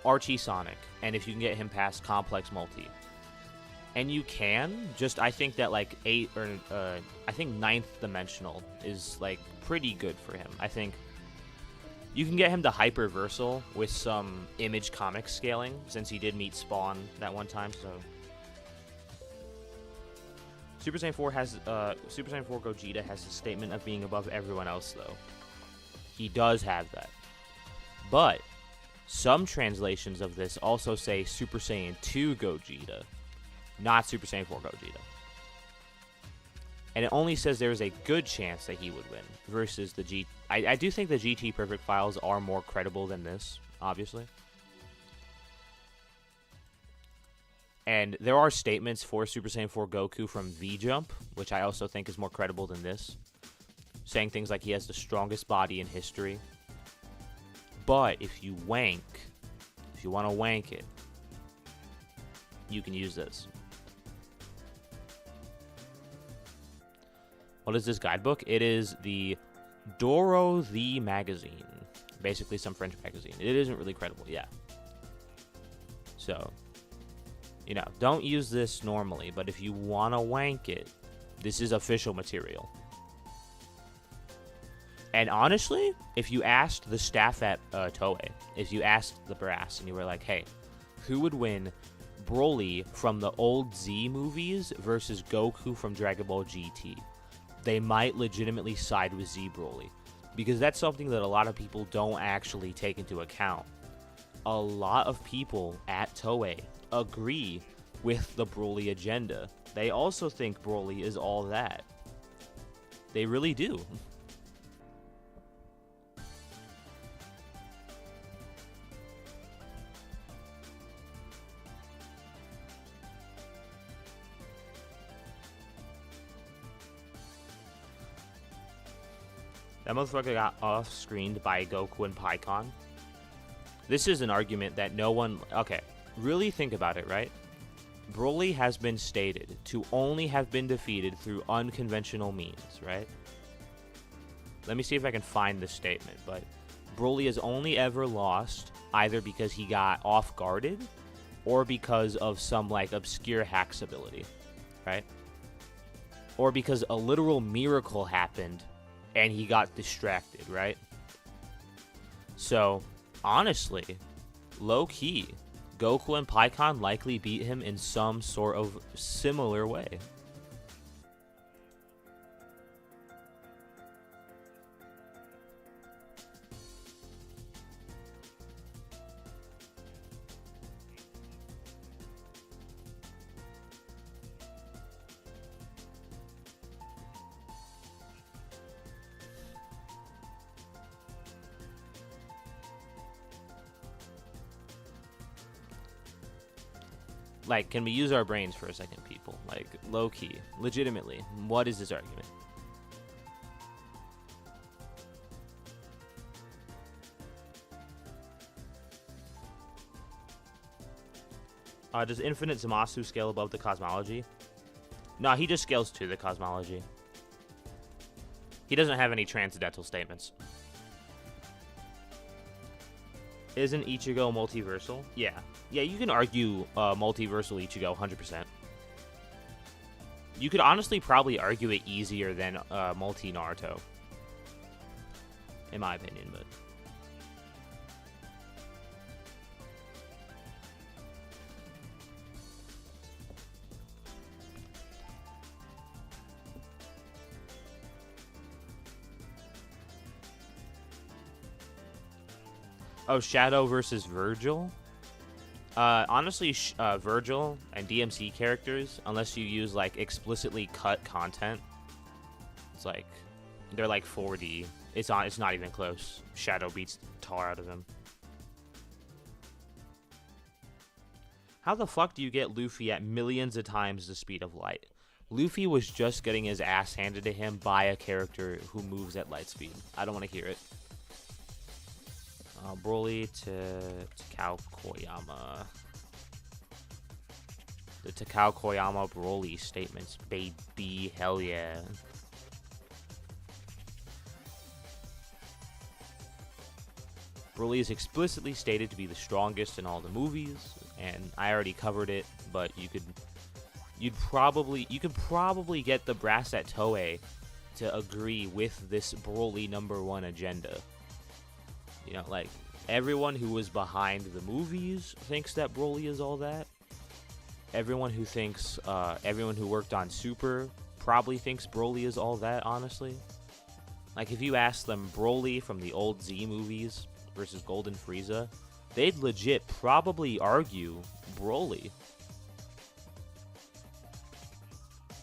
Archie Sonic, and if you can get him past complex multi. And you can, just I think that like 8 or I think 9th dimensional is like pretty good for him. I think you can get him to hyperversal with some image comic scaling, since he did meet Spawn that one time. So Super Saiyan 4 Gogeta has a statement of being above everyone else, though. He does have that, but some translations of this also say Super Saiyan 2 Gogeta, not Super Saiyan 4 Gogeta. And it only says there is a good chance that he would win versus the G. I do think the GT Perfect files are more credible than this, obviously. And there are statements for Super Saiyan 4 Goku from V-Jump, which I also think is more credible than this. Saying things like he has the strongest body in history. But if you want to wank it, you can use this. What is this guidebook? It is the Doro the magazine. Basically some French magazine. It isn't really credible, yeah. So, you know, don't use this normally, but if you want to wank it, this is official material. And honestly, if you asked the staff at Toei, if you asked the brass and you were like, hey, who would win Broly from the old Z movies versus Goku from Dragon Ball GT? They might legitimately side with Z Broly, because that's something that a lot of people don't actually take into account. A lot of people at Toei agree with the Broly agenda. They also think Broly is all that. They really do. That motherfucker got off-screened by Goku and Pikkon. This is an argument that no one... Okay, really think about it, right? Broly has been stated to only have been defeated through unconventional means, right? Let me see if I can find this statement, but Broly has only ever lost either because he got off-guarded or because of some, like, obscure hacks ability, right? Or because a literal miracle happened and he got distracted, right? So, honestly, low-key, Goku and Pikkon likely beat him in some sort of similar way. Like, can we use our brains for a second, people? Like, low-key, legitimately, what is this argument? Does Infinite Zamasu scale above the cosmology? No, he just scales to the cosmology. He doesn't have any transcendental statements. Isn't Ichigo multiversal? Yeah. Yeah, you can argue multiversal Ichigo 100%. You could honestly probably argue it easier than multi-Naruto. In my opinion, but... Oh, Shadow versus Virgil? Honestly, Virgil and DMC characters, unless you use, like, explicitly cut content, it's like, they're like 4D. It's not even close. Shadow beats tar out of him. How the fuck do you get Luffy at millions of times the speed of light? Luffy was just getting his ass handed to him by a character who moves at light speed. I don't want to hear it. Broly to Takao Koyama. The Takao Koyama Broly statements, baby, hell yeah. Broly is explicitly stated to be the strongest in all the movies, and I already covered it, but you could probably get the brass at Toei to agree with this Broly #1 agenda. You know, like, everyone who was behind the movies thinks that Broly is all that. Everyone who worked on Super probably thinks Broly is all that, honestly. Like, if you ask them Broly from the old Z movies versus Golden Frieza, they'd legit probably argue Broly.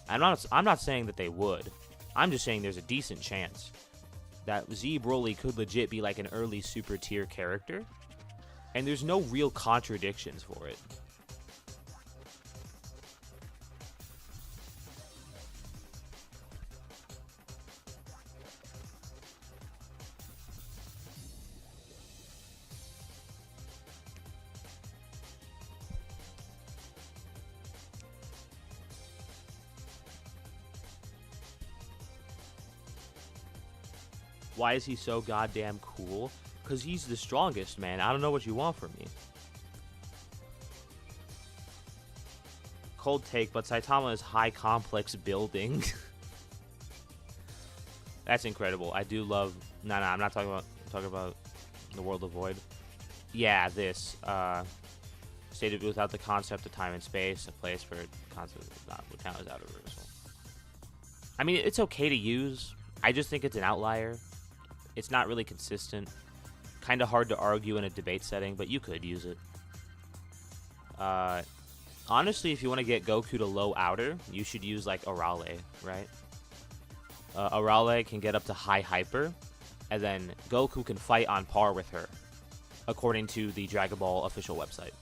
I'm not saying that they would. I'm just saying there's a decent chance that Z Broly could legit be like an early super tier character, and there's no real contradictions for it. Why is he so goddamn cool? Because he's the strongest, man. I don't know what you want from me. Cold take, but Saitama is high complex building. That's incredible. I do love... No, I'm not talking about... I'm talking about the World of Void. Yeah, this. Stated without the concept of time and space, a place for concept would count as out of reversal. I mean, it's okay to use. I just think it's an outlier. It's not really consistent. Kind of hard to argue in a debate setting, but you could use it. Honestly, if you want to get Goku to low outer, you should use, like, Arale, right? Arale can get up to high hyper, and then Goku can fight on par with her, according to the Dragon Ball official website.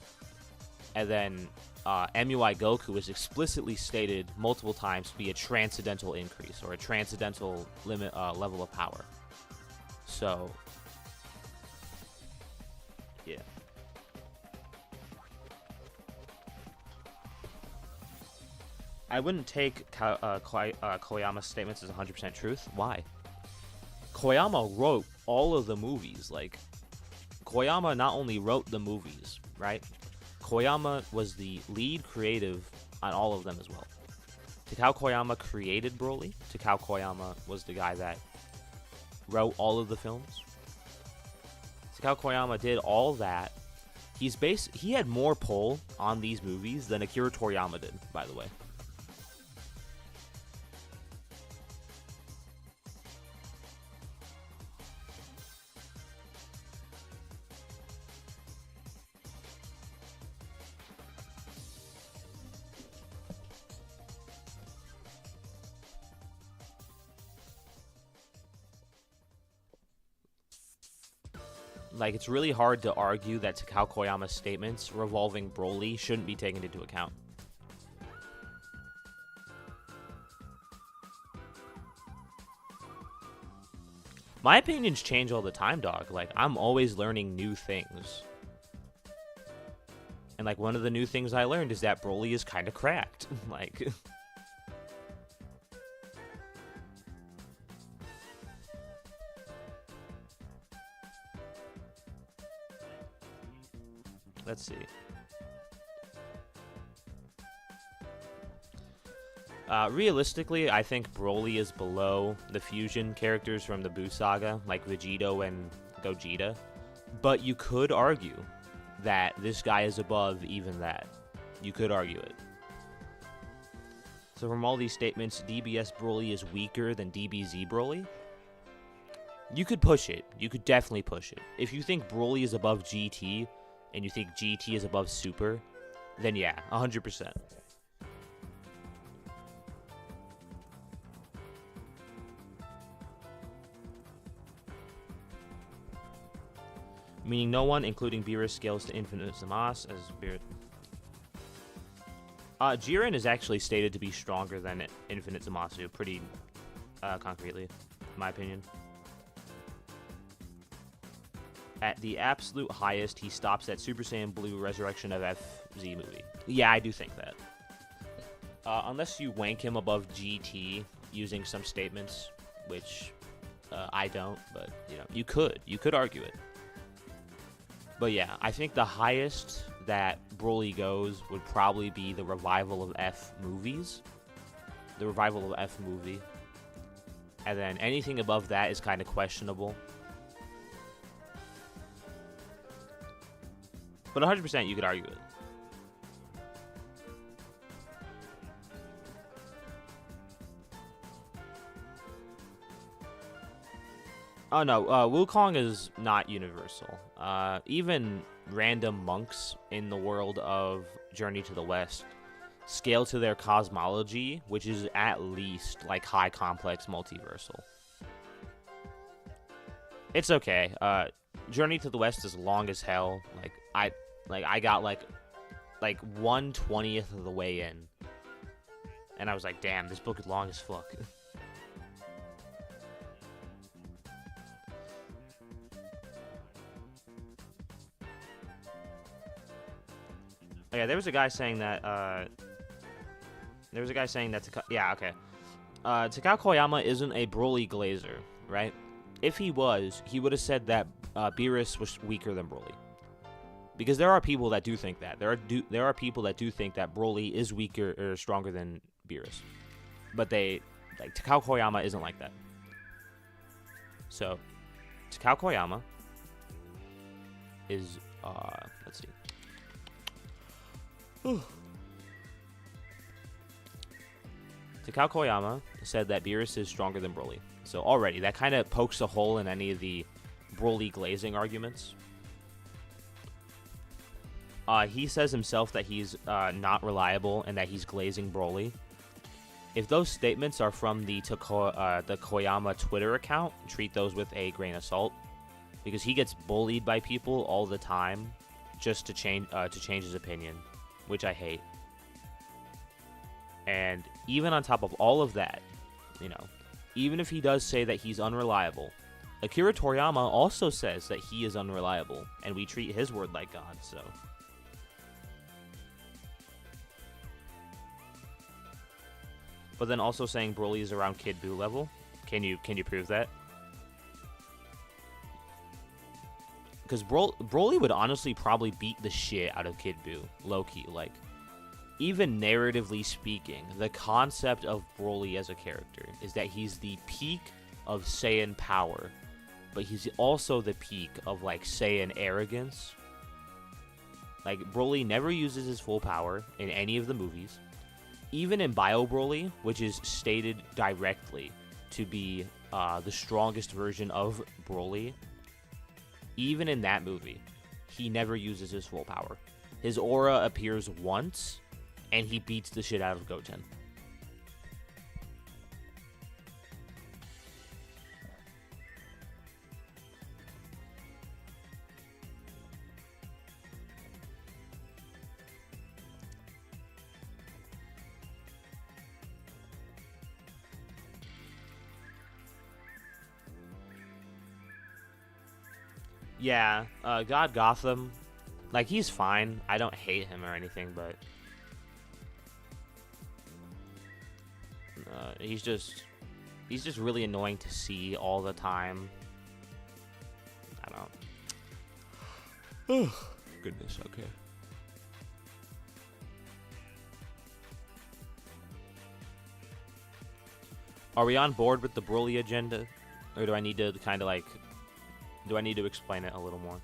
And then MUI Goku is explicitly stated multiple times to be a transcendental increase, or a transcendental limit level of power. So, yeah. I wouldn't take Koyama's statements as 100% truth. Why? Koyama wrote all of the movies. Like, Koyama not only wrote the movies, right? Koyama was the lead creative on all of them as well. Takao Koyama created Broly. Takao Koyama was the guy that wrote all of the films. Takao Koyama did all that. He had more pull on these movies than Akira Toriyama did, by the way. Like, it's really hard to argue that Takao Koyama's statements revolving Broly shouldn't be taken into account. My opinions change all the time, dog. Like, I'm always learning new things. And, like, one of the new things I learned is that Broly is kind of cracked. Like... Let's see. Realistically, I think Broly is below the fusion characters from the Buu Saga, like Vegito and Gogeta. But you could argue that this guy is above even that. You could argue it. So from all these statements, DBS Broly is weaker than DBZ Broly? You could push it. You could definitely push it. If you think Broly is above GT, and you think GT is above Super, then yeah, 100%. Meaning no one, including Beerus, scales to infinite Zamasu as Beerus. Jiren is actually stated to be stronger than infinite Zamasu, pretty concretely, in my opinion. At the absolute highest, he stops at Super Saiyan Blue Resurrection of FZ movie. Yeah, I do think that. Unless you wank him above GT using some statements, which I don't, but you know, you could argue it. But yeah, I think the highest that Broly goes would probably be the Revival of F movies. The Revival of F movie. And then anything above that is kind of questionable. But 100% you could argue it. Oh no, Wukong is not universal. Even random monks in the world of Journey to the West scale to their cosmology, which is at least like high complex multiversal. It's okay. Journey to the West is long as hell. I got like 1/20th of the way in, and I was like, damn, this book is long as fuck. Oh, yeah, there was a guy saying that. Yeah, okay. Takao Koyama isn't a Broly glazer, right? If he was, he would have said that Beerus was weaker than Broly. Because there are people that do think that. There are people that do think that Broly is weaker or stronger than Beerus. But Takao Koyama isn't like that. So, Takao Koyama is, let's see. Takao Koyama said that Beerus is stronger than Broly. So already, that kind of pokes a hole in any of the Broly glazing arguments. He says himself that he's not reliable and that he's glazing Broly. If those statements are from the Koyama Twitter account, treat those with a grain of salt, because he gets bullied by people all the time just to change his opinion, which I hate. And even on top of all of that, even if he does say that he's unreliable, Akira Toriyama also says that he is unreliable, and we treat his word like God, so. But then also saying Broly is around Kid Buu level. Can you prove that? Because Broly would honestly probably beat the shit out of Kid Buu, low-key. Like, even narratively speaking, the concept of Broly as a character is that he's the peak of Saiyan power, but he's also the peak of, like, Saiyan arrogance. Like, Broly never uses his full power in any of the movies. Even in Bio Broly, which is stated directly to be the strongest version of Broly, even in that movie, he never uses his full power. His aura appears once, and he beats the shit out of Goten. Yeah, God Gotham, like, he's fine. I don't hate him or anything, but he's just really annoying to see all the time. I don't. Oh, goodness, okay. Are we on board with the Broly agenda, or do I need to kind of like? Do I need to explain it a little more?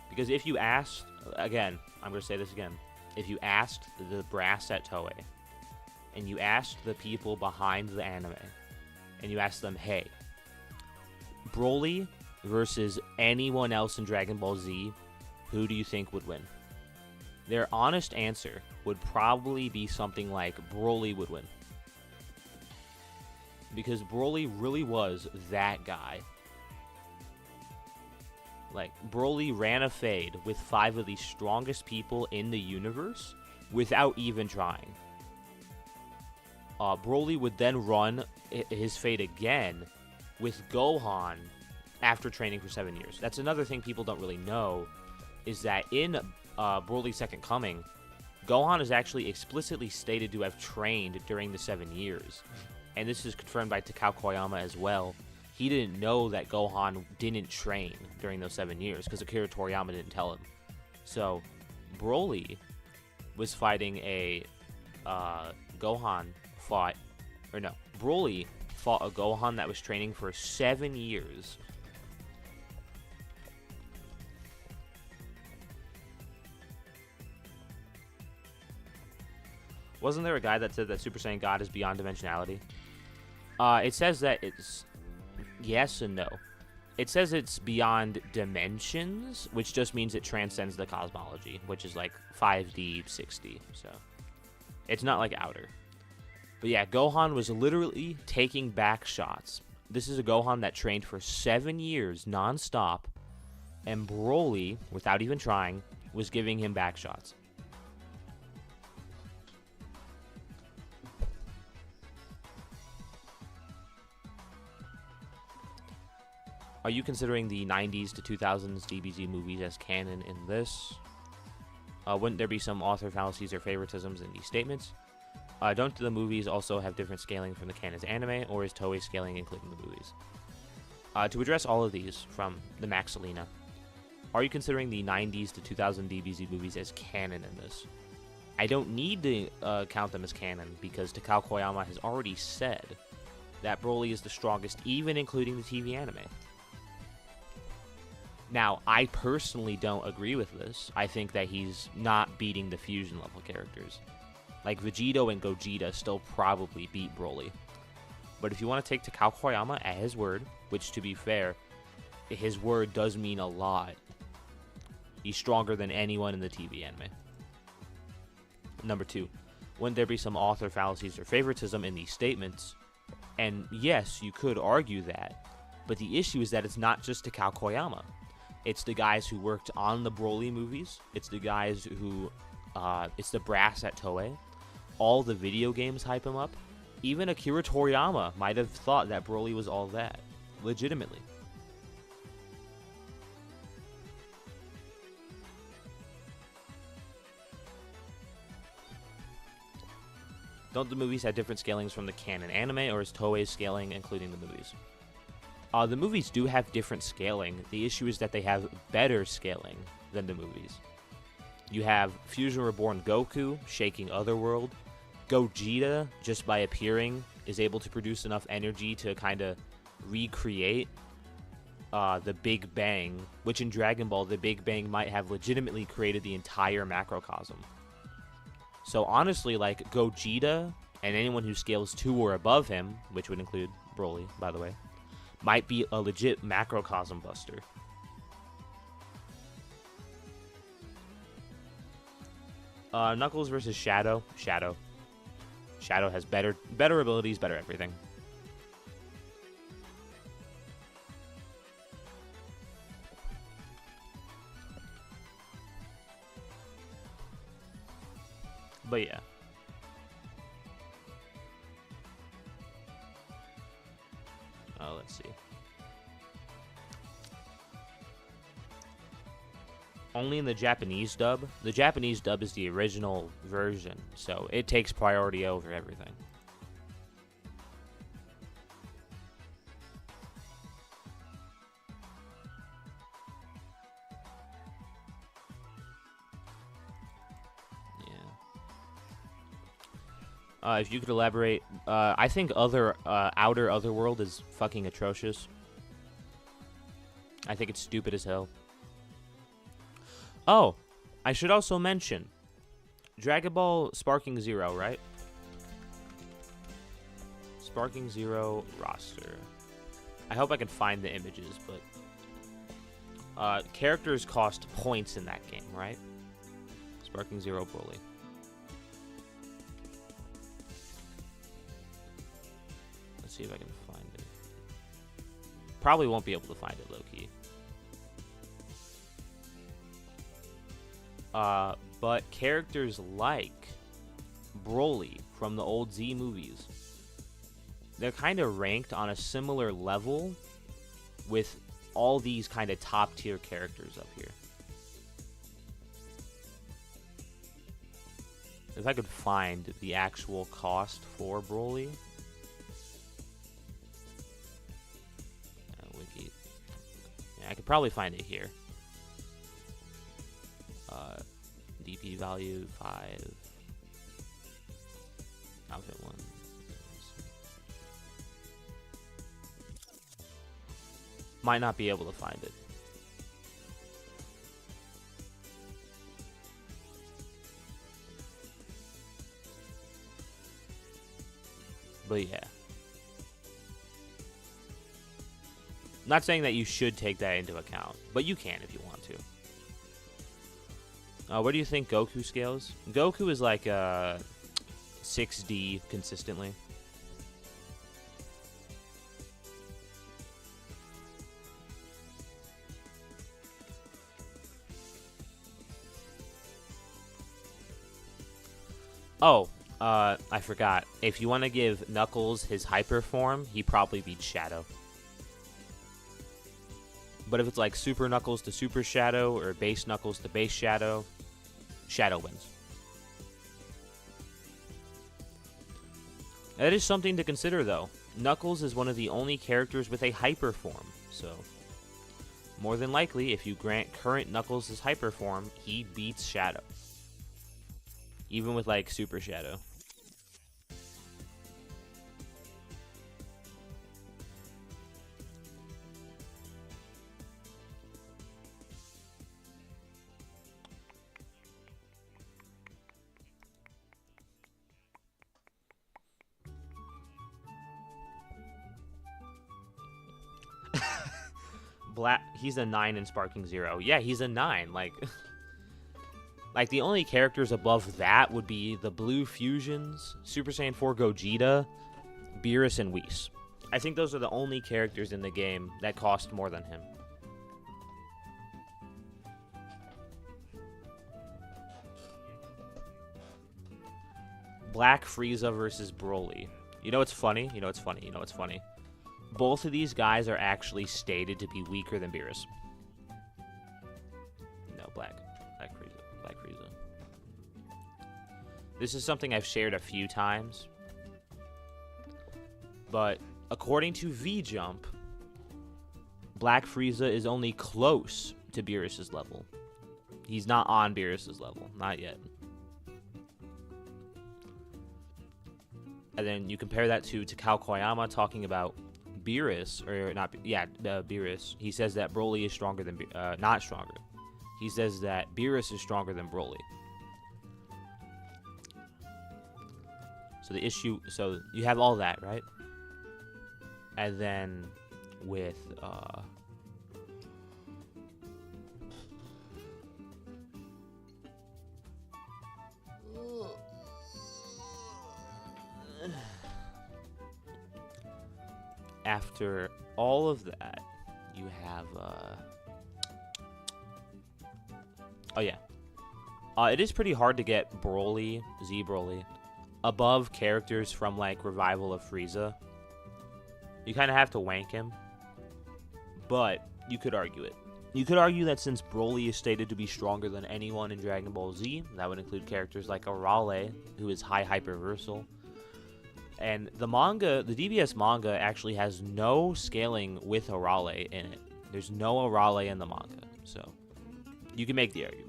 Because if you asked, again, I'm going to say this again. If you asked the brass at Toei, and you asked the people behind the anime, and you asked them, hey, Broly versus anyone else in Dragon Ball Z, who do you think would win? Their honest answer would probably be something like Broly would win. Because Broly really was that guy. Like, Broly ran a fade with 5 of the strongest people in the universe without even trying. Broly would then run his fade again with Gohan after training for 7 years. That's another thing people don't really know, is that in Broly's Second Coming, Gohan is actually explicitly stated to have trained during the 7 years. And this is confirmed by Takao Koyama as well. He didn't know that Gohan didn't train during those 7 years because Akira Toriyama didn't tell him. So, Broly was fighting a Broly fought a Gohan that was training for 7 years. Wasn't there a guy that said that Super Saiyan God is beyond dimensionality? It says that it's yes and no. It says it's beyond dimensions, which just means it transcends the cosmology, which is like 5D, 6D. So it's not like outer. But yeah, Gohan was literally taking back shots. This is a Gohan that trained for 7 years non-stop, and Broly, without even trying, was giving him back shots. Are you considering the 90s to 2000s DBZ movies as canon in this? Wouldn't there be some author fallacies or favoritisms in these statements? Don't the movies also have different scaling from the canon's anime, or is Toei scaling including the movies? To address all of these from the Maxilina, are you considering the 90s to 2000 DBZ movies as canon in this? I don't need to count them as canon because Takao Koyama has already said that Broly is the strongest, even including the TV anime. Now, I personally don't agree with this. I think that he's not beating the fusion level characters. Like, Vegito and Gogeta still probably beat Broly. But if you want to take Takao Koyama at his word, which, to be fair, his word does mean a lot, he's stronger than anyone in the TV anime. Number 2, wouldn't there be some author fallacies or favoritism in these statements? And yes, you could argue that, but the issue is that it's not just Takao Koyama. It's the guys who worked on the Broly movies. It's the guys who, it's the brass at Toei. All the video games hype him up. Even Akira Toriyama might have thought that Broly was all that, legitimately. Don't the movies have different scalings from the canon anime, or is Toei's scaling including the movies? The movies do have different scaling. The issue is that they have better scaling than the movies. You have Fusion Reborn Goku shaking Otherworld. Gogeta, just by appearing, is able to produce enough energy to kind of recreate the Big Bang, which in Dragon Ball, the Big Bang might have legitimately created the entire macrocosm. So honestly, like, Gogeta and anyone who scales 2 or above him, which would include Broly, by the way, might be a legit macrocosm buster. Knuckles versus Shadow. Shadow. Shadow has better abilities, better everything. But yeah. Let's see. Only in the Japanese dub. The Japanese dub is the original version, so it takes priority over everything. If you could elaborate, I think Outer Otherworld is fucking atrocious. I think it's stupid as hell. Oh, I should also mention Dragon Ball Sparking Zero, right? Sparking Zero roster. I hope I can find the images, but characters cost points in that game, right? Sparking Zero Broly. Let's see if I can find it. Probably won't be able to find it low-key. But characters like Broly from the old Z movies, they're kind of ranked on a similar level with all these kind of top tier characters up here. If I could find the actual cost for Broly. Wiki. Yeah, I could probably find it here. DP value 5. Outfit 1. Might not be able to find it. But yeah. Not saying that you should take that into account, but you can if you want to. Where do you think Goku scales? Goku is like 6D consistently. Oh, I forgot. If you want to give Knuckles his hyper form, he probably beats Shadow. But if it's like Super Knuckles to Super Shadow or Base Knuckles to Base Shadow, Shadow wins. That is something to consider, though. Knuckles is one of the only characters with a hyper form, so more than likely, if you grant current Knuckles his hyper form, he beats Shadow. Even with, like, Super Shadow. He's a 9 in Sparking Zero. Yeah, he's a 9. Like, Like, the only characters above that would be the Blue Fusions, Super Saiyan 4 Gogeta, Beerus, and Whis. I think those are the only characters in the game that cost more than him. Black Frieza versus Broly. You know what's funny? You know what's funny? You know what's funny? Both of these guys are actually stated to be weaker than Beerus. No, Black Frieza. This is something I've shared a few times. But according to V-Jump, Black Frieza is only close to Beerus' level. He's not on Beerus' level. Not yet. And then you compare that to Takao Koyama talking about Beerus, or not, yeah, Beerus. He says that Broly is stronger than, not stronger. He says that Beerus is stronger than Broly. So the issue, so you have all that, right? And then with, after all of that, you have, oh yeah. It is pretty hard to get Broly, Z-Broly, above characters from, like, Revival of Frieza. You kind of have to wank him, but you could argue it. You could argue that since Broly is stated to be stronger than anyone in Dragon Ball Z, that would include characters like Arale, who is high hyperversal. And the manga, the DBS manga, actually has no scaling with Arale in it. There's no Arale in the manga, so you can make the argument.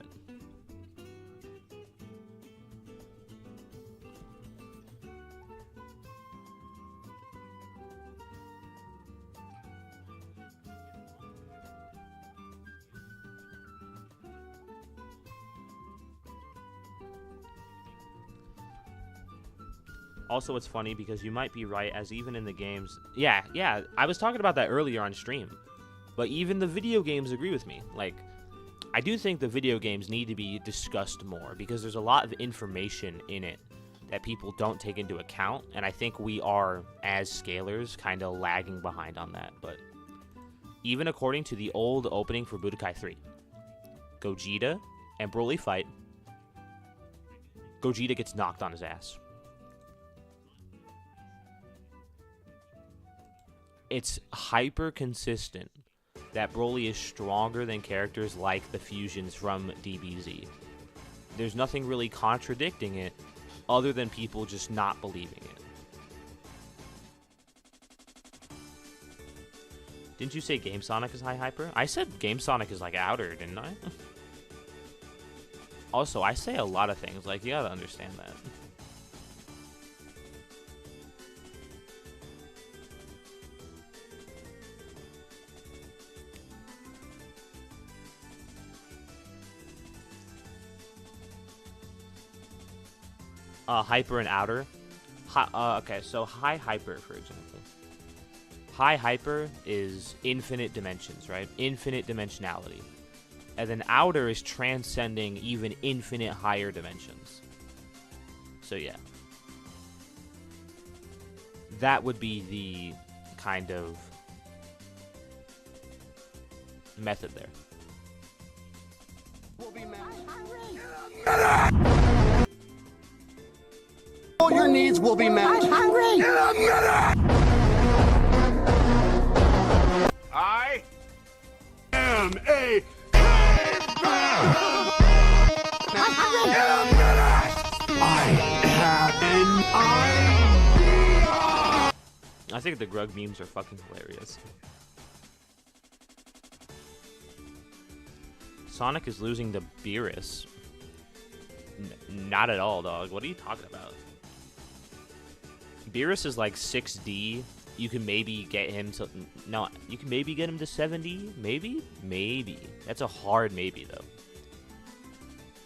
Also, it's funny because you might be right, as even in the games... Yeah, I was talking about that earlier on stream. But even the video games agree with me. Like, I do think the video games need to be discussed more, because there's a lot of information in it that people don't take into account, and I think we are, as scalers, kind of lagging behind on that. But even according to the old opening for Budokai 3, Gogeta and Broly fight, Gogeta gets knocked on his ass. It's hyper consistent that Broly is stronger than characters like the fusions from DBZ. There's nothing really contradicting it other than people just not believing it. Didn't you say Game Sonic is high hyper? I said Game Sonic is like outer, didn't I? Also, I say a lot of things, like, you gotta understand that. Hyper and outer. Okay, so high hyper, for example. High hyper is infinite dimensions, right? Infinite dimensionality. And then outer is transcending even infinite higher dimensions. So yeah. That would be the kind of method there. We'll be all your needs will be met. I'm hungry. I am a I'm hungry. I have an idea. I think the Grug memes are fucking hilarious. Sonic is losing to Beerus. Not at all, dog. What are you talking about? Beerus is like 6D. You can maybe get him to... No, you can maybe get him to 70? Maybe? Maybe. That's a hard maybe, though.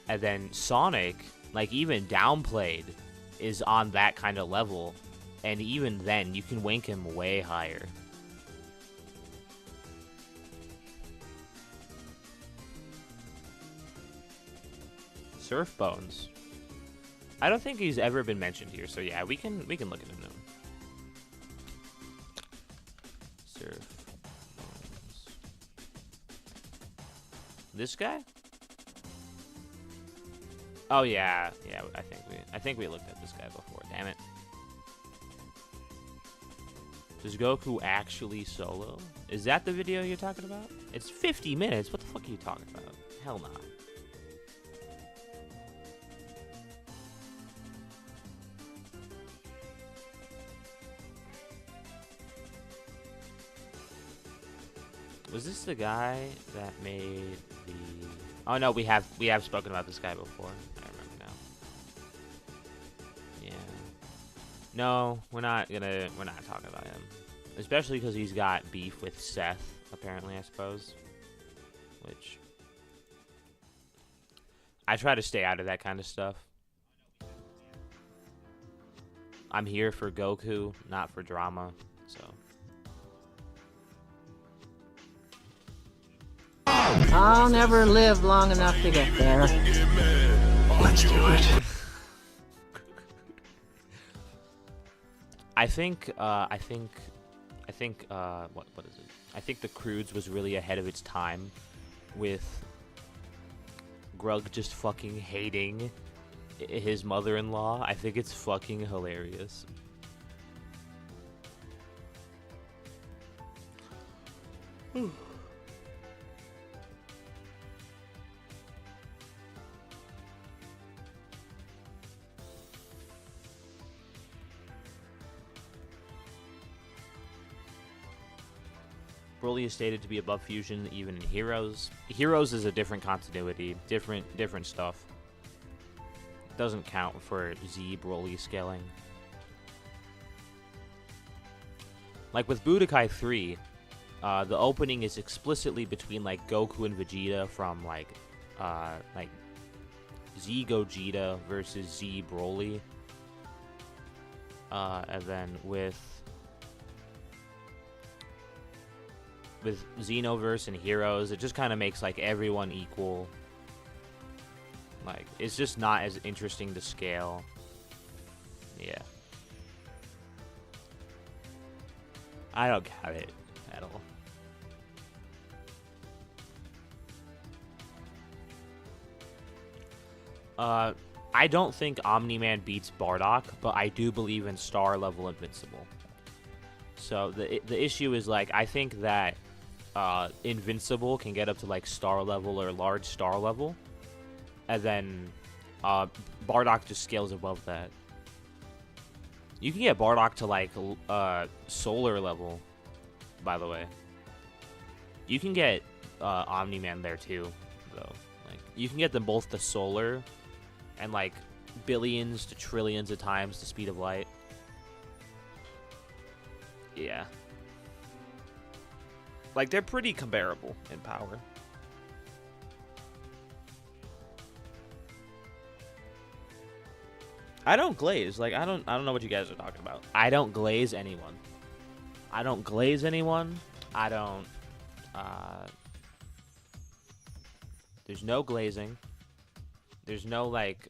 And then Sonic, like, even downplayed, is on that kind of level. And even then, you can wank him way higher. Surf Bones. I don't think he's ever been mentioned here, so yeah, we can look at him now. Surf Bones. This guy? Oh yeah, I think we looked at this guy before. Damn it. Does Goku actually solo? Is that the video you're talking about? It's 50 minutes. What the fuck are you talking about? Hell no. Was this the guy that made the? Oh no, we have spoken about this guy before. I remember now. Yeah. No, we're not talking about him, especially because he's got beef with Seth. Apparently, I suppose. Which I try to stay out of that kind of stuff. I'm here for Goku, not for drama. So. I'll never live long enough to get there. Let's do it. I think what is it? I think the Croods was really ahead of its time with Grug just fucking hating his mother-in-law. I think it's fucking hilarious. Broly is stated to be above fusion even in Heroes. Heroes is a different continuity, different stuff. Doesn't count for Z Broly scaling. Like with Budokai 3, the opening is explicitly between like Goku and Vegeta from like Z Gogeta versus Z Broly. And then with Xenoverse and Heroes, it just kind of makes like everyone equal. Like, it's just not as interesting to scale. Yeah. I don't got it at all. I don't think Omni-Man beats Bardock, but I do believe in star level Invincible. So the issue is like, I think that Invincible can get up to like star level or large star level, and then Bardock just scales above that. You can get Bardock to like solar level, by the way. You can get Omni-Man there too, though. Like, you can get them both to solar and like billions to trillions of times the speed of light. Yeah. Like, they're pretty comparable in power. I don't glaze. Like, I don't know what you guys are talking about. I don't glaze anyone. I don't glaze anyone. I don't there's no glazing. There's no like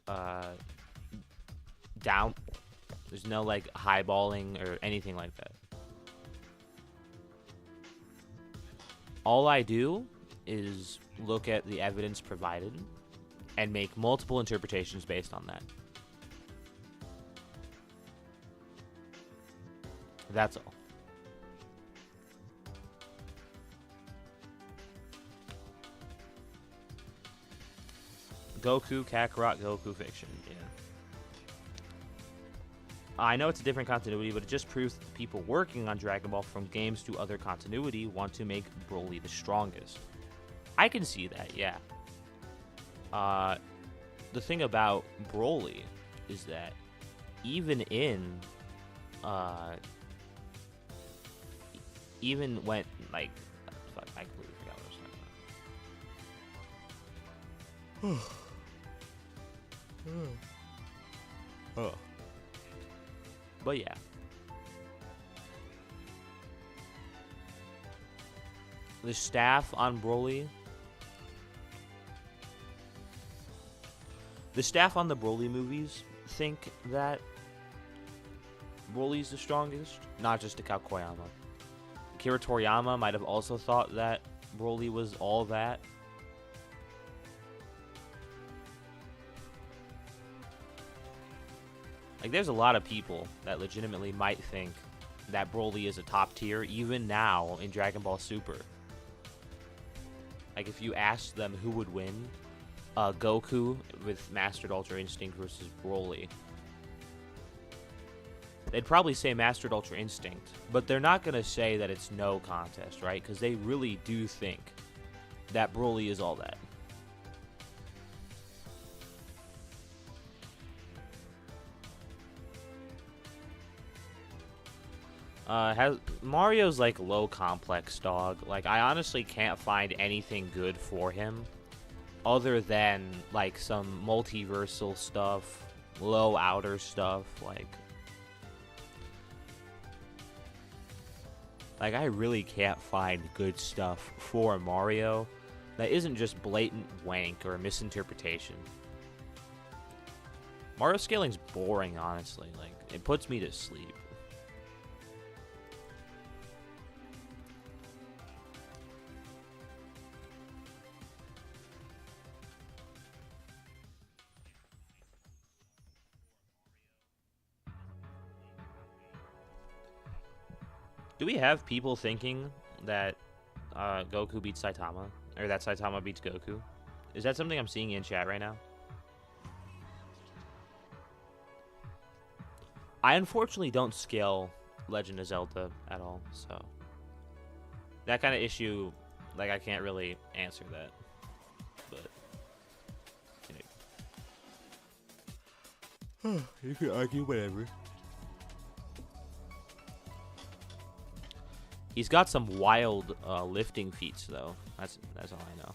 down. There's no like highballing or anything like that. All I do is look at the evidence provided and make multiple interpretations based on that. That's all. Goku, Kakarot, Goku fiction. Yeah. I know it's a different continuity, but it just proves that the people working on Dragon Ball from games to other continuity want to make Broly the strongest. I can see that, yeah. The thing about Broly is that even when, like, fuck, I completely forgot what I was talking about. Oh. But yeah. The staff on Broly. The staff on the Broly movies think that Broly's the strongest, not just Takao Koyama. Akira Toriyama might have also thought that Broly was all that. Like, there's a lot of people that legitimately might think that Broly is a top tier, even now in Dragon Ball Super. Like, if you asked them who would win, Goku with Mastered Ultra Instinct versus Broly, they'd probably say Mastered Ultra Instinct, but they're not going to say that it's no contest, right? Because they really do think that Broly is all that. Mario's like low complex dog. Like, I honestly can't find anything good for him other than like some multiversal stuff, low outer stuff. Like I really can't find good stuff for Mario that isn't just blatant wank or misinterpretation. Mario scaling's boring, honestly. Like, it puts me to sleep. Do we have people thinking that Goku beats Saitama? Or that Saitama beats Goku? Is that something I'm seeing in chat right now? I unfortunately don't scale Legend of Zelda at all, so that kind of issue, like, I can't really answer that. But you can argue whatever. He's got some wild lifting feats, though. That's all I know.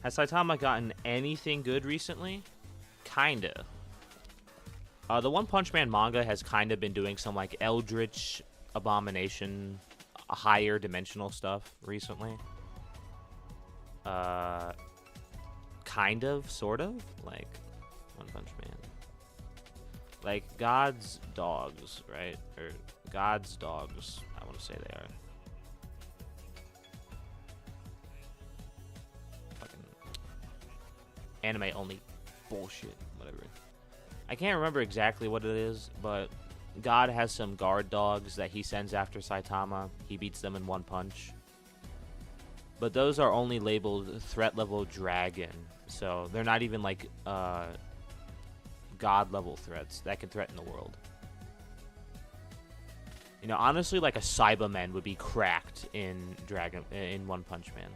Has Saitama gotten anything good recently? Kinda. The One Punch Man manga has kind of been doing some like Eldritch Abomination, higher dimensional stuff recently. Kind of, sort of, like One Punch Man. Like God's dogs, right? Or God's dogs, I want to say they are. Anime only bullshit, whatever. I can't remember exactly what it is, but God has some guard dogs that he sends after Saitama. He beats them in one punch. But those are only labeled threat level dragon, so they're not even like God level threats that can threaten the world. You know, honestly, like a Cyberman would be cracked in One Punch Man.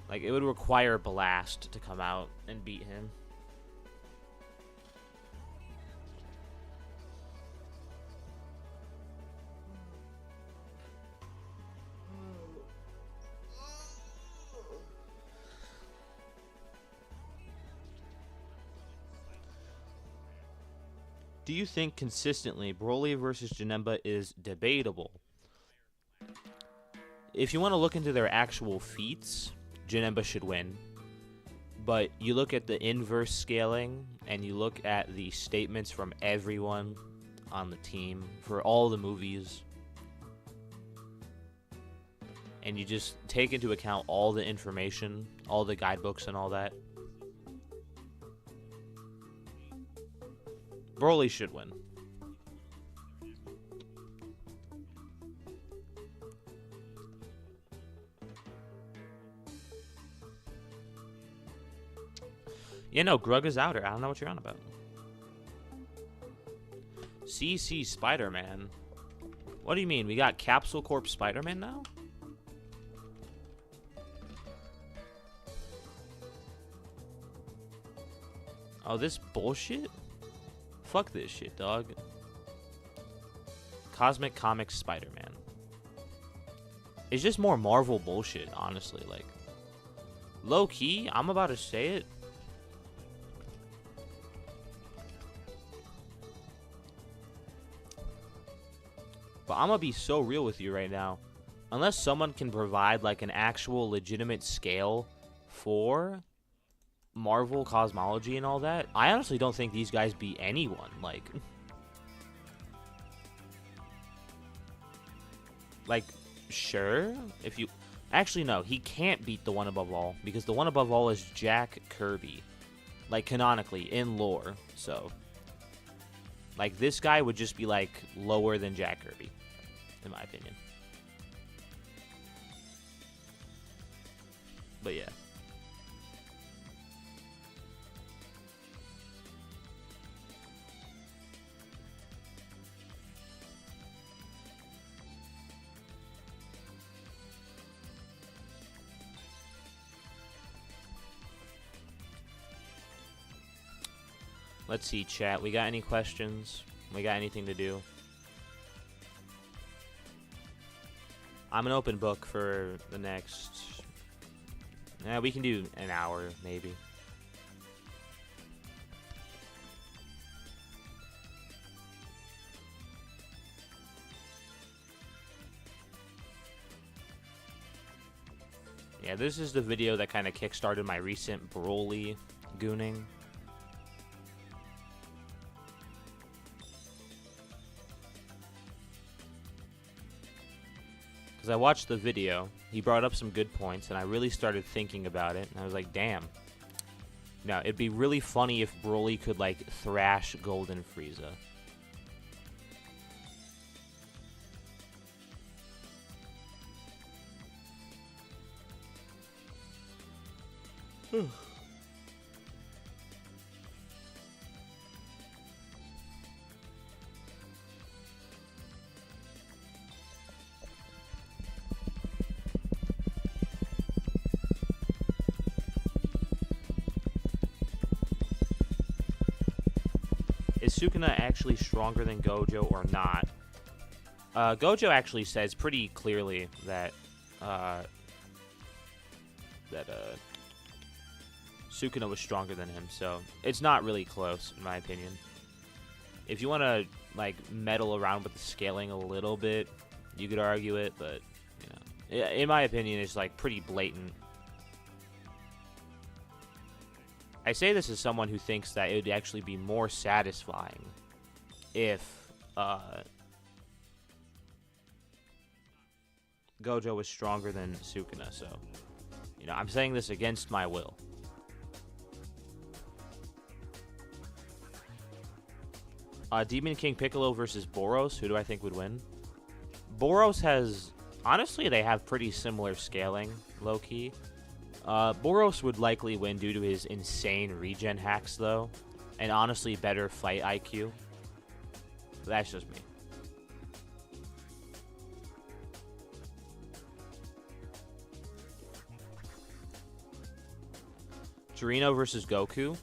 Like, it would require Blast to come out and beat him. Do you think consistently Broly versus Janemba is debatable? If you want to look into their actual feats, Janemba should win. But you look at the inverse scaling, and you look at the statements from everyone on the team for all the movies, and you just take into account all the information, all the guidebooks and all that, Broly should win. Yeah, no, Grug is outer. I don't know what you're on about. CC Spider-Man. What do you mean? We got Capsule Corp Spider-Man now? Oh, this bullshit? Fuck this shit, dog. Cosmic Comics Spider-Man. It's just more Marvel bullshit, honestly. Like, low-key, I'm about to say it. But I'm gonna be so real with you right now. Unless someone can provide, like, an actual legitimate scale for Marvel cosmology and all that, I honestly don't think these guys beat anyone. Like, sure, if you... Actually, no, he can't beat the One Above All, because the One Above All is Jack Kirby. Like, canonically, in lore, so... Like, this guy would just be, like, lower than Jack Kirby, in my opinion. But, yeah. Let's see, chat. We got any questions? We got anything to do? I'm an open book for the next... we can do an hour, maybe. Yeah, this is the video that kind of kickstarted my recent Broly gooning. Because I watched the video, he brought up some good points, and I really started thinking about it, and I was like, damn. Now, it'd be really funny if Broly could, like, thrash Golden Frieza. Is Sukuna actually stronger than Gojo or not? Gojo actually says pretty clearly that Sukuna was stronger than him, so it's not really close in my opinion. If you want to like meddle around with the scaling a little bit, you could argue it, but you know, in my opinion, it's like pretty blatant. I say this as someone who thinks that it would actually be more satisfying if Gojo was stronger than Sukuna, so, you know, I'm saying this against my will. Demon King Piccolo versus Boros, who do I think would win? Boros has, honestly, they have pretty similar scaling, low-key. Boros would likely win due to his insane regen hacks, though, and honestly better fight IQ. That's just me. Torino versus Goku.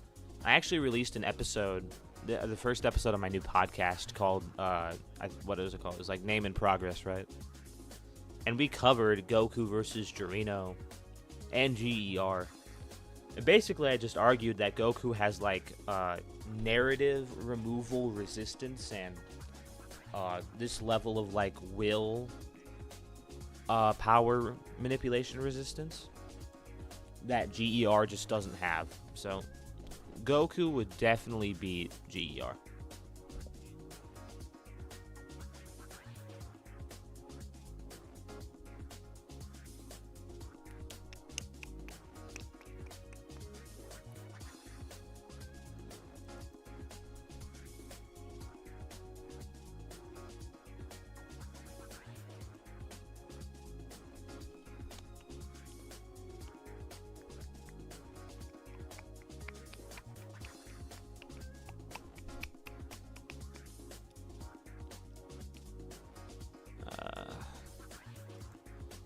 I actually released an episode, the first episode of my new podcast called, what is it called? It was like Name in Progress, right? And we covered Goku versus Torino and GER. And basically, I just argued that Goku has, like, narrative removal resistance and this level of, like, will power manipulation resistance that GER just doesn't have. So, Goku would definitely beat GER.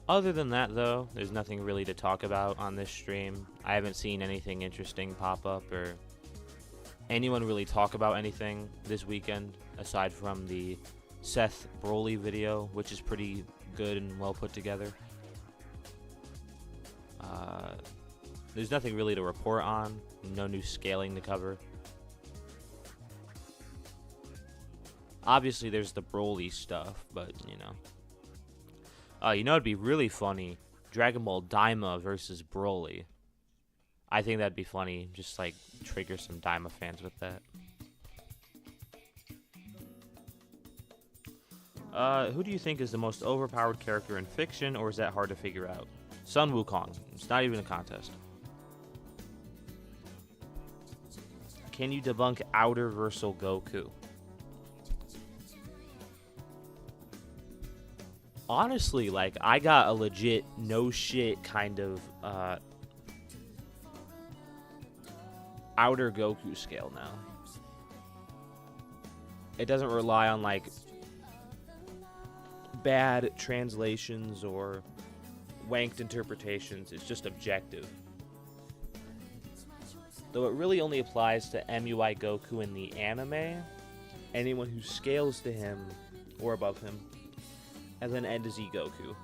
Other than that, though, there's nothing really to talk about on this stream. I haven't seen anything interesting pop up or anyone really talk about anything this weekend aside from the Seth Broly video, which is pretty good and well put together. There's nothing really to report on. No new scaling to cover. Obviously, there's the Broly stuff, but, you know. It'd be really funny. Dragon Ball Daima versus Broly. I think that'd be funny. Just, like, trigger some Daima fans with that. Who do you think is the most overpowered character in fiction, or is that hard to figure out? Sun Wukong. It's not even a contest. Can you debunk Outer Versal Goku? Honestly, like, I got a legit no shit kind of Outer Goku scale now. It doesn't rely on, like, bad translations or wanked interpretations. It's just objective. Though it really only applies to MUI Goku in the anime. Anyone who scales to him or above him. And then End of Z Goku.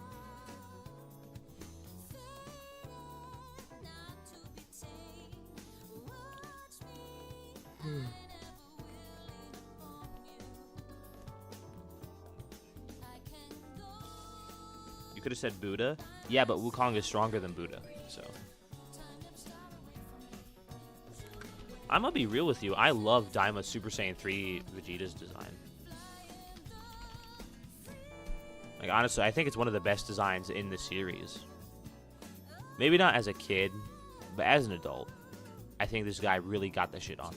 You could have said Buddha. Yeah, but Wukong is stronger than Buddha, so. I'm gonna be real with you. I love Daima Super Saiyan 3 Vegeta's design. Like, honestly, I think it's one of the best designs in the series. Maybe not as a kid, but as an adult, I think this guy really got the shit on.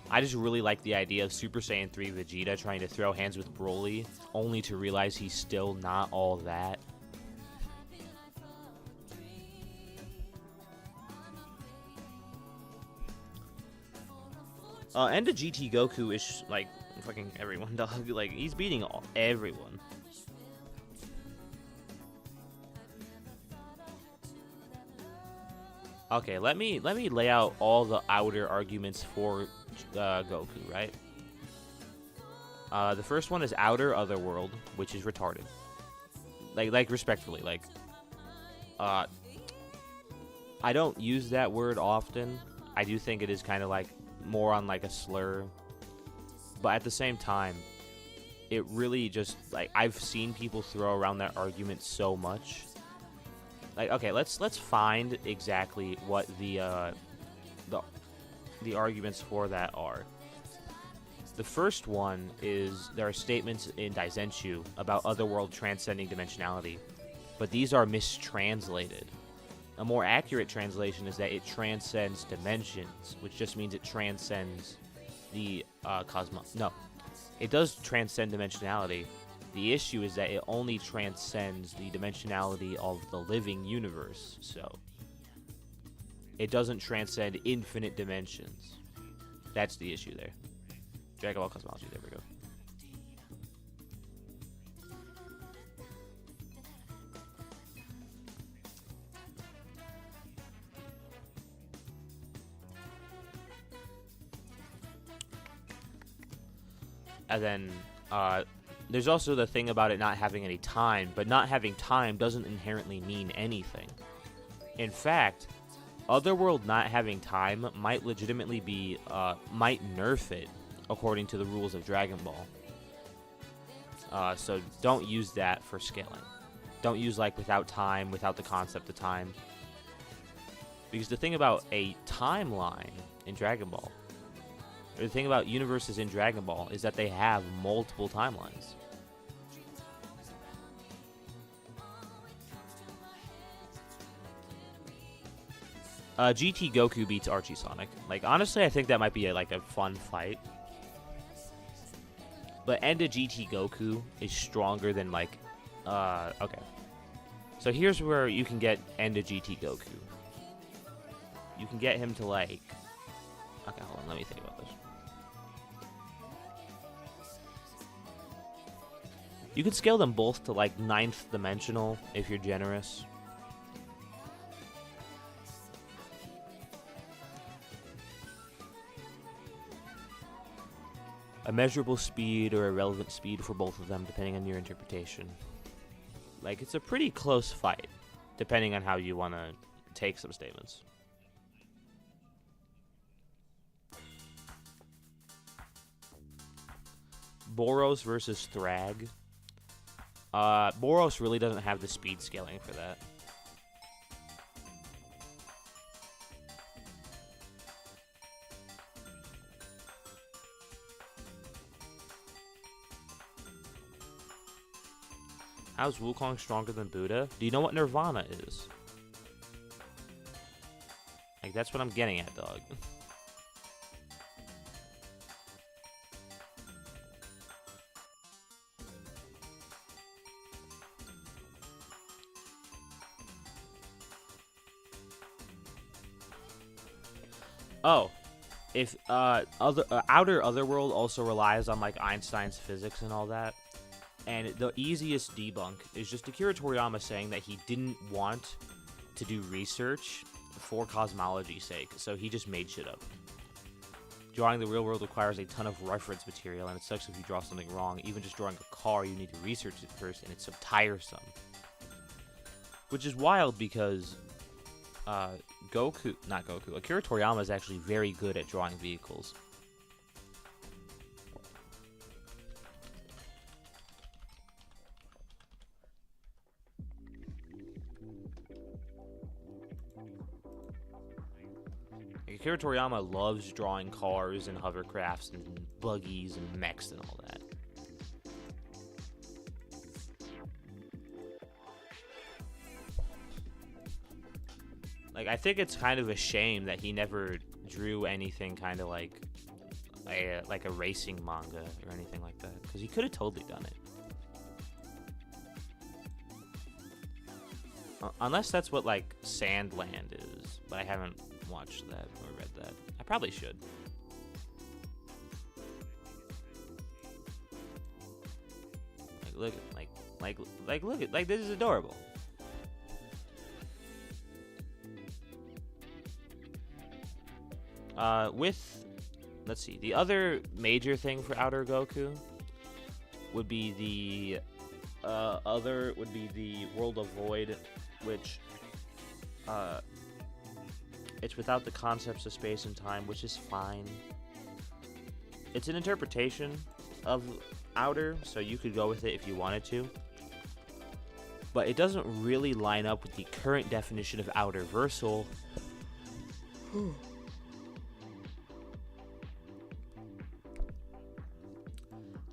I just really like the idea of Super Saiyan 3 Vegeta trying to throw hands with Broly, only to realize he's still not all that. End of GT Goku is like fucking everyone, dog. Like, he's beating everyone. Okay, let me lay out all the outer arguments for Goku, right? The first one is outer otherworld, which is retarded. Like respectfully, like, I don't use that word often. I do think it is kind of like more on like a slur, but at the same time, it really just, like, I've seen people throw around that argument so much. Like, okay, let's find exactly what the arguments for that are. The first one is there are statements in Daizenshu about otherworld transcending dimensionality, but these are mistranslated. A more accurate translation is that it transcends dimensions, which just means it transcends the No, it does transcend dimensionality. The issue is that it only transcends the dimensionality of the living universe, so it doesn't transcend infinite dimensions. That's the issue there. Dragon Ball cosmology, there we go. And then, there's also the thing about it not having any time, but not having time doesn't inherently mean anything. In fact, Otherworld not having time might legitimately be, might nerf it, according to the rules of Dragon Ball. So don't use that for scaling. Don't use, like, without time, without the concept of time. Because the thing about a timeline in Dragon Ball, or the thing about universes in Dragon Ball, is that they have multiple timelines. GT Goku beats Archie Sonic. Like, honestly, I think that might be a fun fight. But End of GT Goku is stronger than, like, okay. So here's where you can get End of GT Goku. You can get him to, like, okay, hold on, let me think about this. You could scale them both to, like, 9th dimensional if you're generous. measurable speed or a relevant speed for both of them, depending on your interpretation. Like, it's a pretty close fight, depending on how you want to take some statements. Boros versus Thrag. Boros really doesn't have the speed scaling for that. How's Wukong stronger than Buddha? Do you know what Nirvana is? Like, that's what I'm getting at, dog. Oh, if Outer Otherworld also relies on like Einstein's physics and all that, and the easiest debunk is just Akira Toriyama saying that he didn't want to do research for cosmology's sake, so he just made shit up. Drawing the real world requires a ton of reference material, and it sucks if you draw something wrong. Even just drawing a car, you need to research it first, and it's so tiresome. Which is wild because Akira Toriyama is actually very good at drawing vehicles. Akira Toriyama loves drawing cars and hovercrafts and buggies and mechs and all that. Like, I think it's kind of a shame that he never drew anything kind of like a racing manga or anything like that, because he could have totally done it. Unless that's what like Sandland is, but I haven't watched that or read that. I probably should. Like, look at this is adorable. Let's see, the other major thing for Outer Goku would be the World of Void, which it's without the concepts of space and time, which is fine. It's an interpretation of Outer, so you could go with it if you wanted to, but it doesn't really line up with the current definition of Outer Versal.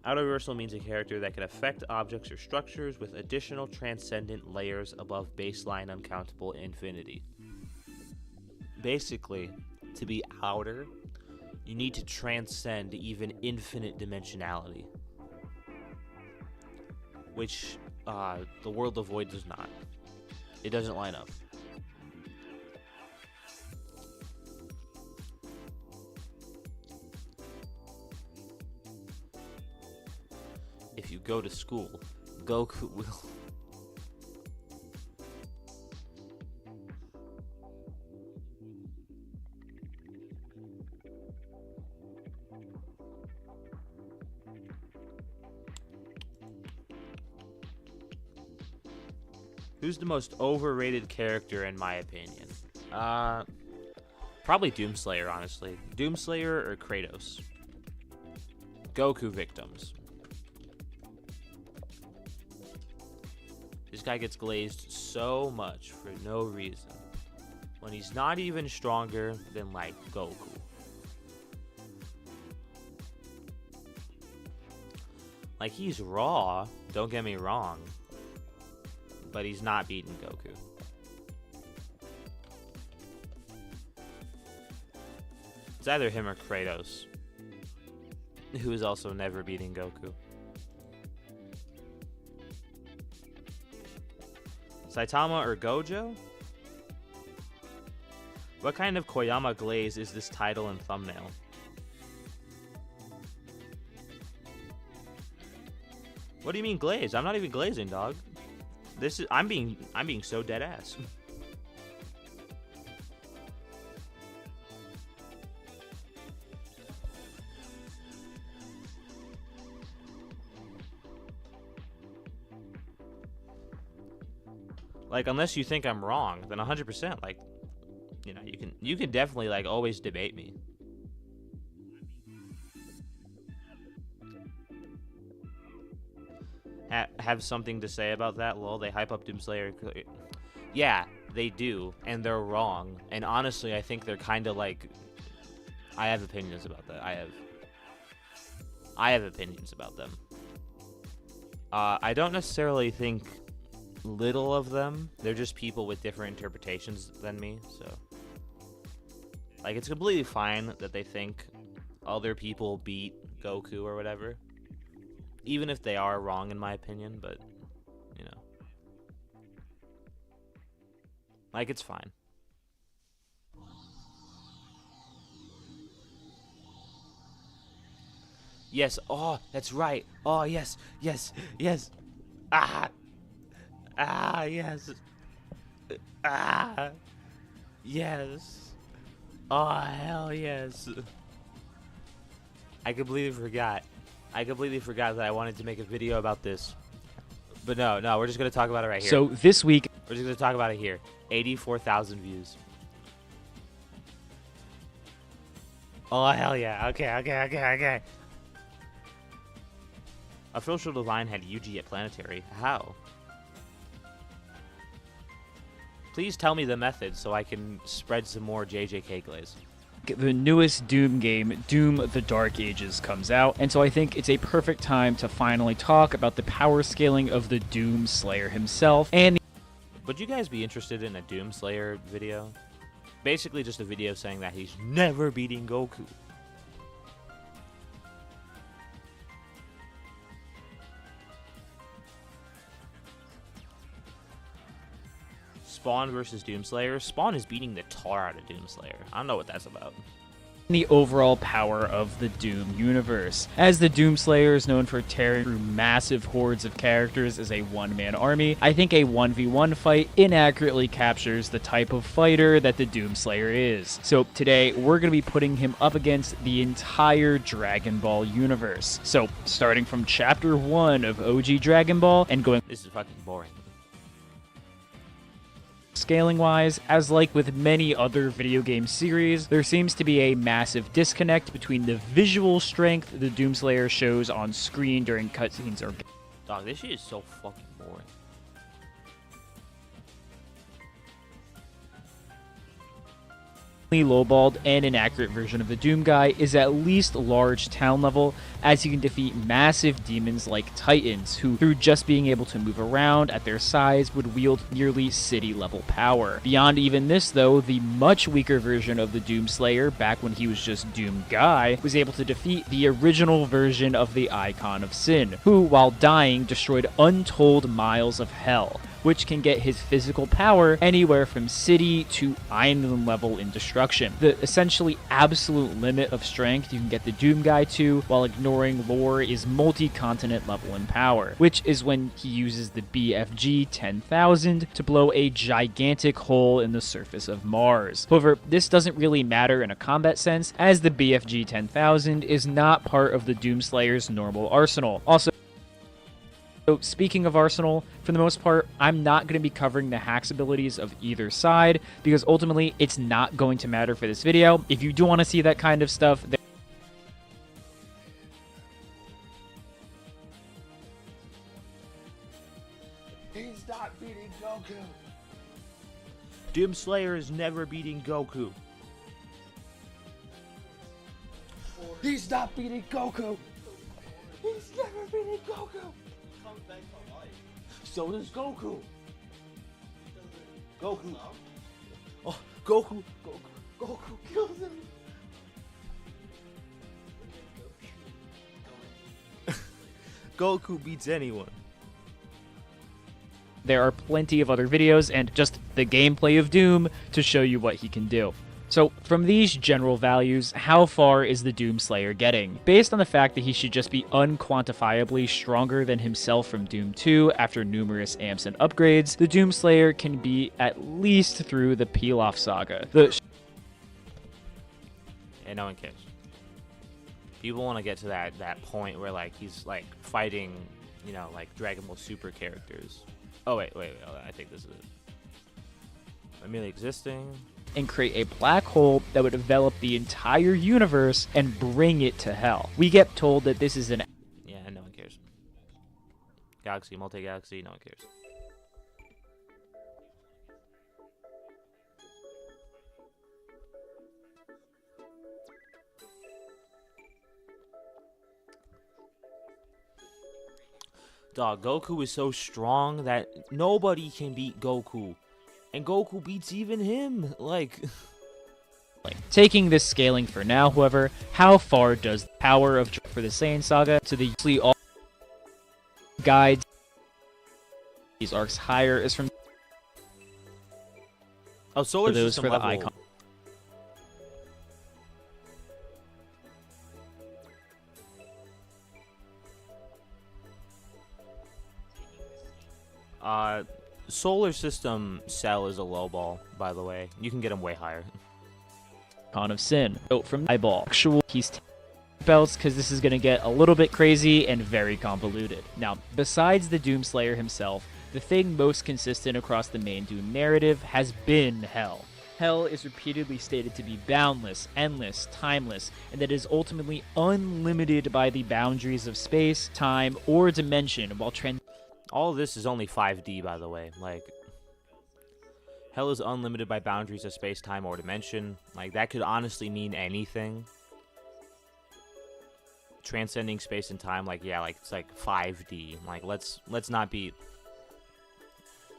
Outerversal means a character that can affect objects or structures with additional transcendent layers above baseline uncountable infinity. Basically, to be outer, you need to transcend even infinite dimensionality, which the World of Void does not. It doesn't line up. If you go to school, Goku will. Who's the most overrated character in my opinion? Probably Doomslayer, honestly. Doomslayer or Kratos. Goku victims. This guy gets glazed so much for no reason, when he's not even stronger than, like, Goku. Like, he's raw, don't get me wrong, but he's not beating Goku. It's either him or Kratos, who is also never beating Goku. Saitama or Gojo? What kind of Koyama glaze is this title and thumbnail? What do you mean glaze? I'm not even glazing, dog. I'm being so dead ass. Like, unless you think I'm wrong, then 100%, like, you know, you can definitely, like, always debate me. Have something to say about that? Lol, they hype up Doomslayer. Yeah, they do, and they're wrong. And honestly, I think they're kind of like... I have opinions about that. I have opinions about them. I don't necessarily think little of them. They're just people with different interpretations than me, so... Like, it's completely fine that they think other people beat Goku or whatever. Even if they are wrong, in my opinion, but, you know. Like, it's fine. Yes, oh, that's right. Oh, yes, yes, yes. Ah! Ah, yes. Ah! Yes. Oh, hell yes. I completely forgot. I completely forgot that I wanted to make a video about this. But no, we're just going to talk about it right here. So this week... We're just going to talk about it here. 84,000 views. Oh, hell yeah. Okay. Official design had Yuji at Planetary. How? Please tell me the method so I can spread some more JJK glaze. The newest Doom game, Doom the Dark Ages, comes out, and so I think it's a perfect time to finally talk about the power scaling of the Doomslayer himself, and Would you guys be interested in a Doomslayer video? Basically just a video saying that he's never beating Goku. Spawn versus Doomslayer. Spawn is beating the tar out of Doomslayer. I don't know what that's about. the overall power of the Doom universe, as the Doomslayer is known for tearing through massive hordes of characters as a one-man army. I think a 1v1 fight inaccurately captures the type of fighter that the Doomslayer is. So today, we're going to be putting him up against the entire Dragon Ball universe. So, starting from Chapter 1 of OG Dragon Ball, and going... This is fucking boring. Scaling-wise, as like with many other video game series, there seems to be a massive disconnect between the visual strength the Doomslayer shows on screen during cutscenes or... Dog, this shit is so fucking boring. Lowballed and inaccurate version of the Doom guy is at least large town level, as you can defeat massive demons like Titans, who through just being able to move around at their size would wield nearly city level power. Beyond even this though, the much weaker version of the Doomslayer, back when he was just Doom Guy, was able to defeat the original version of the Icon of Sin, who while dying destroyed untold miles of hell, which can get his physical power anywhere from city to island level in destruction. The essentially absolute limit of strength you can get the Doom Guy to while ignoring lore is multi-continent level in power, which is when he uses the BFG 10,000 to blow a gigantic hole in the surface of Mars. However, this doesn't really matter in a combat sense, as the BFG 10,000 is not part of the Doomslayer's normal arsenal. Also, so speaking of Arsenal, for the most part, I'm not going to be covering the hacks abilities of either side, because ultimately, it's not going to matter for this video. If you do want to see that kind of stuff... He's not beating Goku. Doomslayer is never beating Goku. He's not beating Goku. He's never beating Goku. So does Goku. Goku. Oh, Goku. Goku kills him. Goku beats anyone. There are plenty of other videos and just the gameplay of Doom to show you what he can do. So, from these general values, how far is the Doomslayer getting? Based on the fact that he should just be unquantifiably stronger than himself from Doom 2 after numerous amps and upgrades, the Doomslayer can be at least through the Pilaf saga. Yeah, no one cares. People want to get to that point where, like, he's, like, fighting, you know, like, Dragon Ball Super characters. Oh, wait, I think this is it. merely existing. And create a black hole that would envelop the entire universe and bring it to hell. We get told that this is an... Yeah, no one cares. Galaxy, multi-galaxy, no one cares. Dog, Goku is so strong that nobody can beat Goku. And Goku beats even him. Like... Taking this scaling for now, however, how far does the power of for the Saiyan Saga to the all guides these arcs higher is from solar those system for the level. icon. Solar system Cell is a low ball, by the way. You can get him way higher. Icon of Sin. Note from eyeball. Actual he's belts because this is going to get a little bit crazy and very convoluted. Now, besides the Doomslayer himself, the thing most consistent across the main Doom narrative has been Hell. Hell is repeatedly stated to be boundless, endless, timeless, and that is ultimately unlimited by the boundaries of space, time, or dimension while all of this is only 5D, by the way. Like, Hell is unlimited by boundaries of space, time, or dimension. Like, that could honestly mean anything. Transcending space and time, like, yeah, like, it's like 5D. Like, let's not be...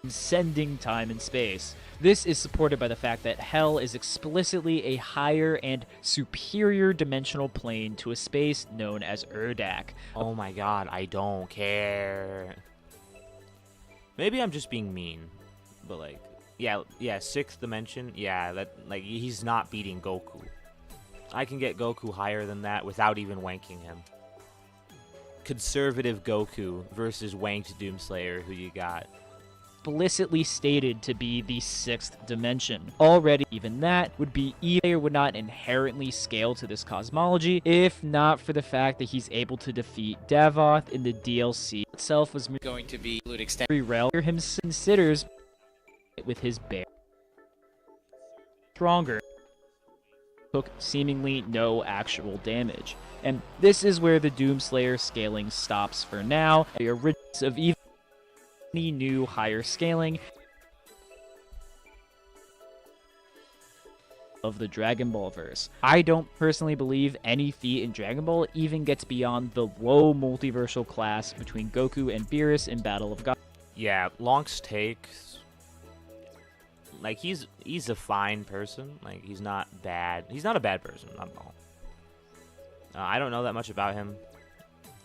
transcending time and space. This is supported by the fact that Hell is explicitly a higher and superior dimensional plane to a space known as Urdak. Oh my god, I don't care. Maybe I'm just being mean, but like, yeah, 6th dimension, yeah, that, like, he's not beating Goku. I can get Goku higher than that without even wanking him. Conservative Goku versus wanked Doomslayer, who you got? Explicitly stated to be the 6th dimension. Already, even that would be either would not inherently scale to this cosmology, if not for the fact that he's able to defeat Davoth in the DLC itself was going to be extended rail. Him considers with his bear stronger, took seemingly no actual damage, and this is where the Doomslayer scaling stops for now. The origins of even any new higher scaling of the Dragon Ball verse. I don't personally believe any feat in Dragon Ball even gets beyond the low multiversal class between Goku and Beerus in Battle of God. Yeah, Lonk's take, like, he's a fine person. Like, he's not bad. He's not a bad person, not at all. I don't know that much about him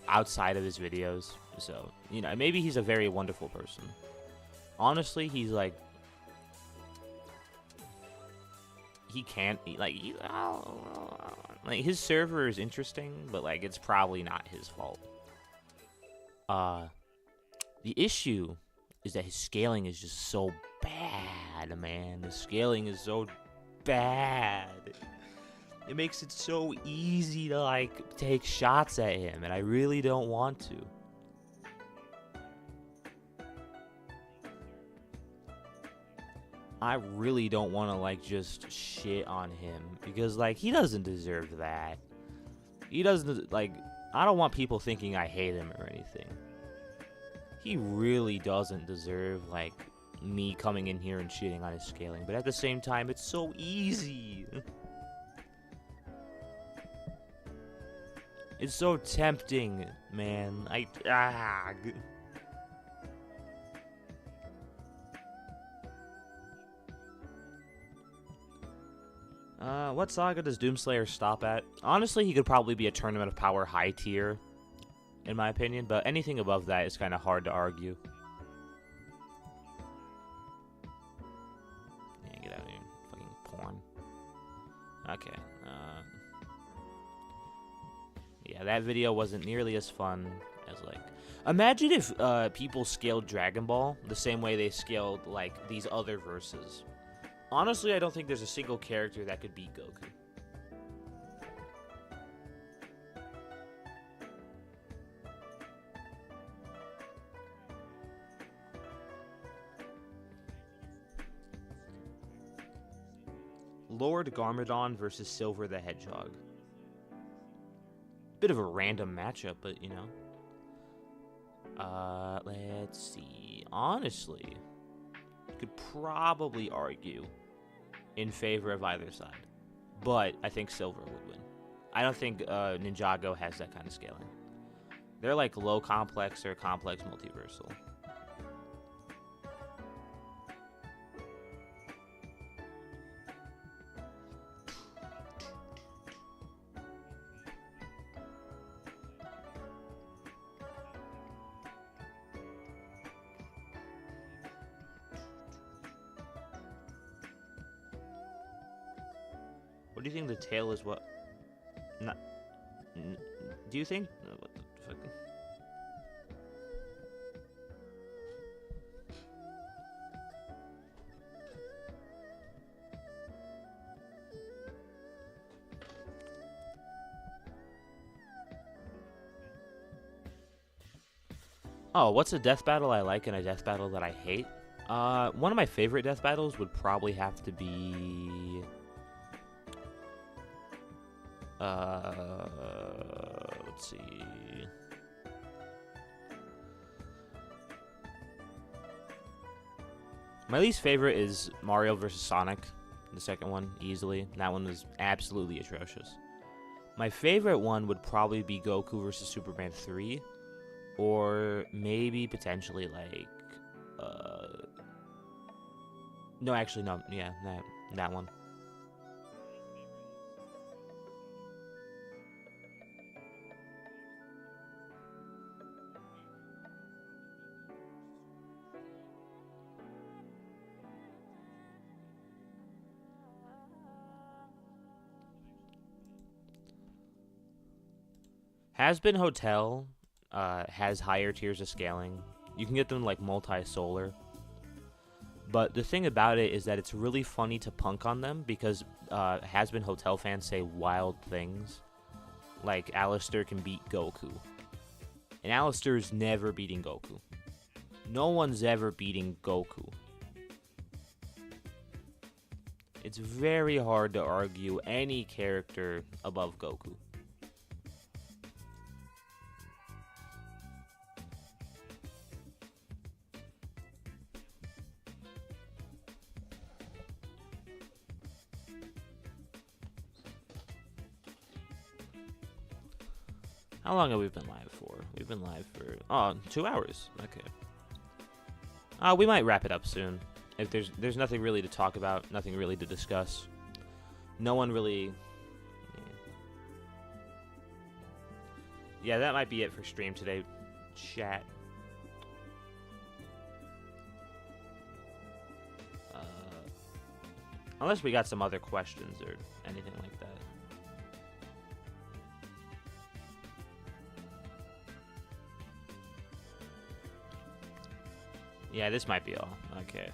outside of his videos. So, you know, maybe he's a very wonderful person. Honestly, he's like... He can't... Like, like, his server is interesting, but, like, it's probably not his fault. The issue is that his scaling is just so bad, man. The scaling is so bad. It makes it so easy to, like, take shots at him, and I really don't want to. I really don't want to, like, just shit on him, because, like, he doesn't deserve that. He doesn't, like, I don't want people thinking I hate him or anything. He really doesn't deserve, like, me coming in here and shitting on his scaling, but at the same time, it's so easy. It's so tempting, man. What saga does Doomslayer stop at? Honestly, he could probably be a Tournament of Power high tier, in my opinion, but anything above that is kind of hard to argue. Yeah, get out of here. Fucking porn. Okay, yeah, that video wasn't nearly as fun as, like... Imagine if people scaled Dragon Ball the same way they scaled, like, these other verses. Honestly, I don't think there's a single character that could beat Goku. Lord Garmadon versus Silver the Hedgehog. Bit of a random matchup, but you know. Let's see. Honestly, you could probably argue in favor of either side, but I think Silver would win. I don't think Ninjago has that kind of scaling. They're like low complex or complex multiversal. What do you think the tail is? What? Not. Do you think? What the fuck? Oh, what's a death battle I like and a death battle that I hate? One of my favorite death battles would probably have to be. Let's see. My least favorite is Mario versus Sonic, the second one, easily. That one was absolutely atrocious. My favorite one would probably be Goku versus Superman 3, or maybe potentially like, no, actually, no, yeah, that one. Has-Been Hotel has higher tiers of scaling. You can get them like multi-solar. But the thing about it is that it's really funny to punk on them because Has-Been Hotel fans say wild things. Like Alistair can beat Goku. And Alistair's never beating Goku. No one's ever beating Goku. It's very hard to argue any character above Goku. How long have we been live for? We've been live for 2 hours. Okay. We might wrap it up soon. If there's nothing really to talk about, nothing really to discuss. No one really. Yeah, that might be it for stream today. Chat. Unless we got some other questions or anything like that. Yeah, this might be all. Okay.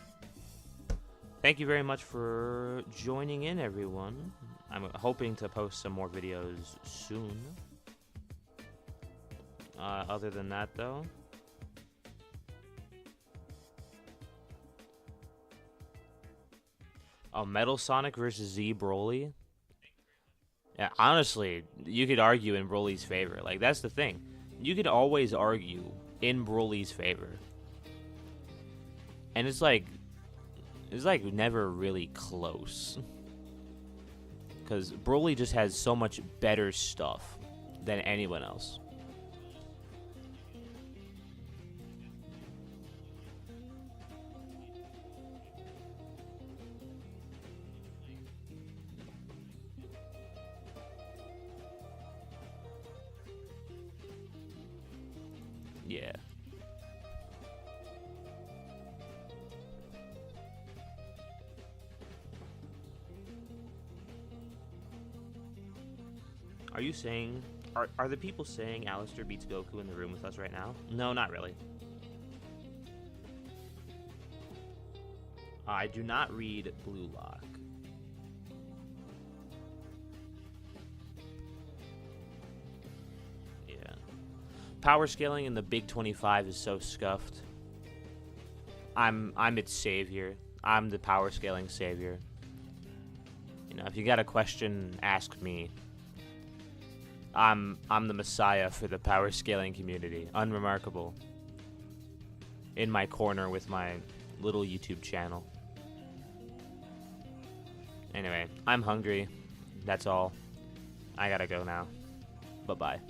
Thank you very much for joining in, everyone. I'm hoping to post some more videos soon. Other than that, though. Oh, Metal Sonic versus Z Broly? Yeah, honestly, you could argue in Broly's favor. Like, that's the thing. You could always argue in Broly's favor. And it's like never really close. Because Broly just has so much better stuff than anyone else. Yeah. Are you saying... Are the people saying Alistair beats Goku in the room with us right now? No, not really. I do not read Blue Lock. Yeah. Power scaling in the Big 25 is so scuffed. I'm its savior. I'm the power scaling savior. You know, if you got a question, ask me. I'm the messiah for the power scaling community. Unremarkable. In my corner with my little YouTube channel. Anyway, I'm hungry. That's all. I gotta go now. Bye-bye.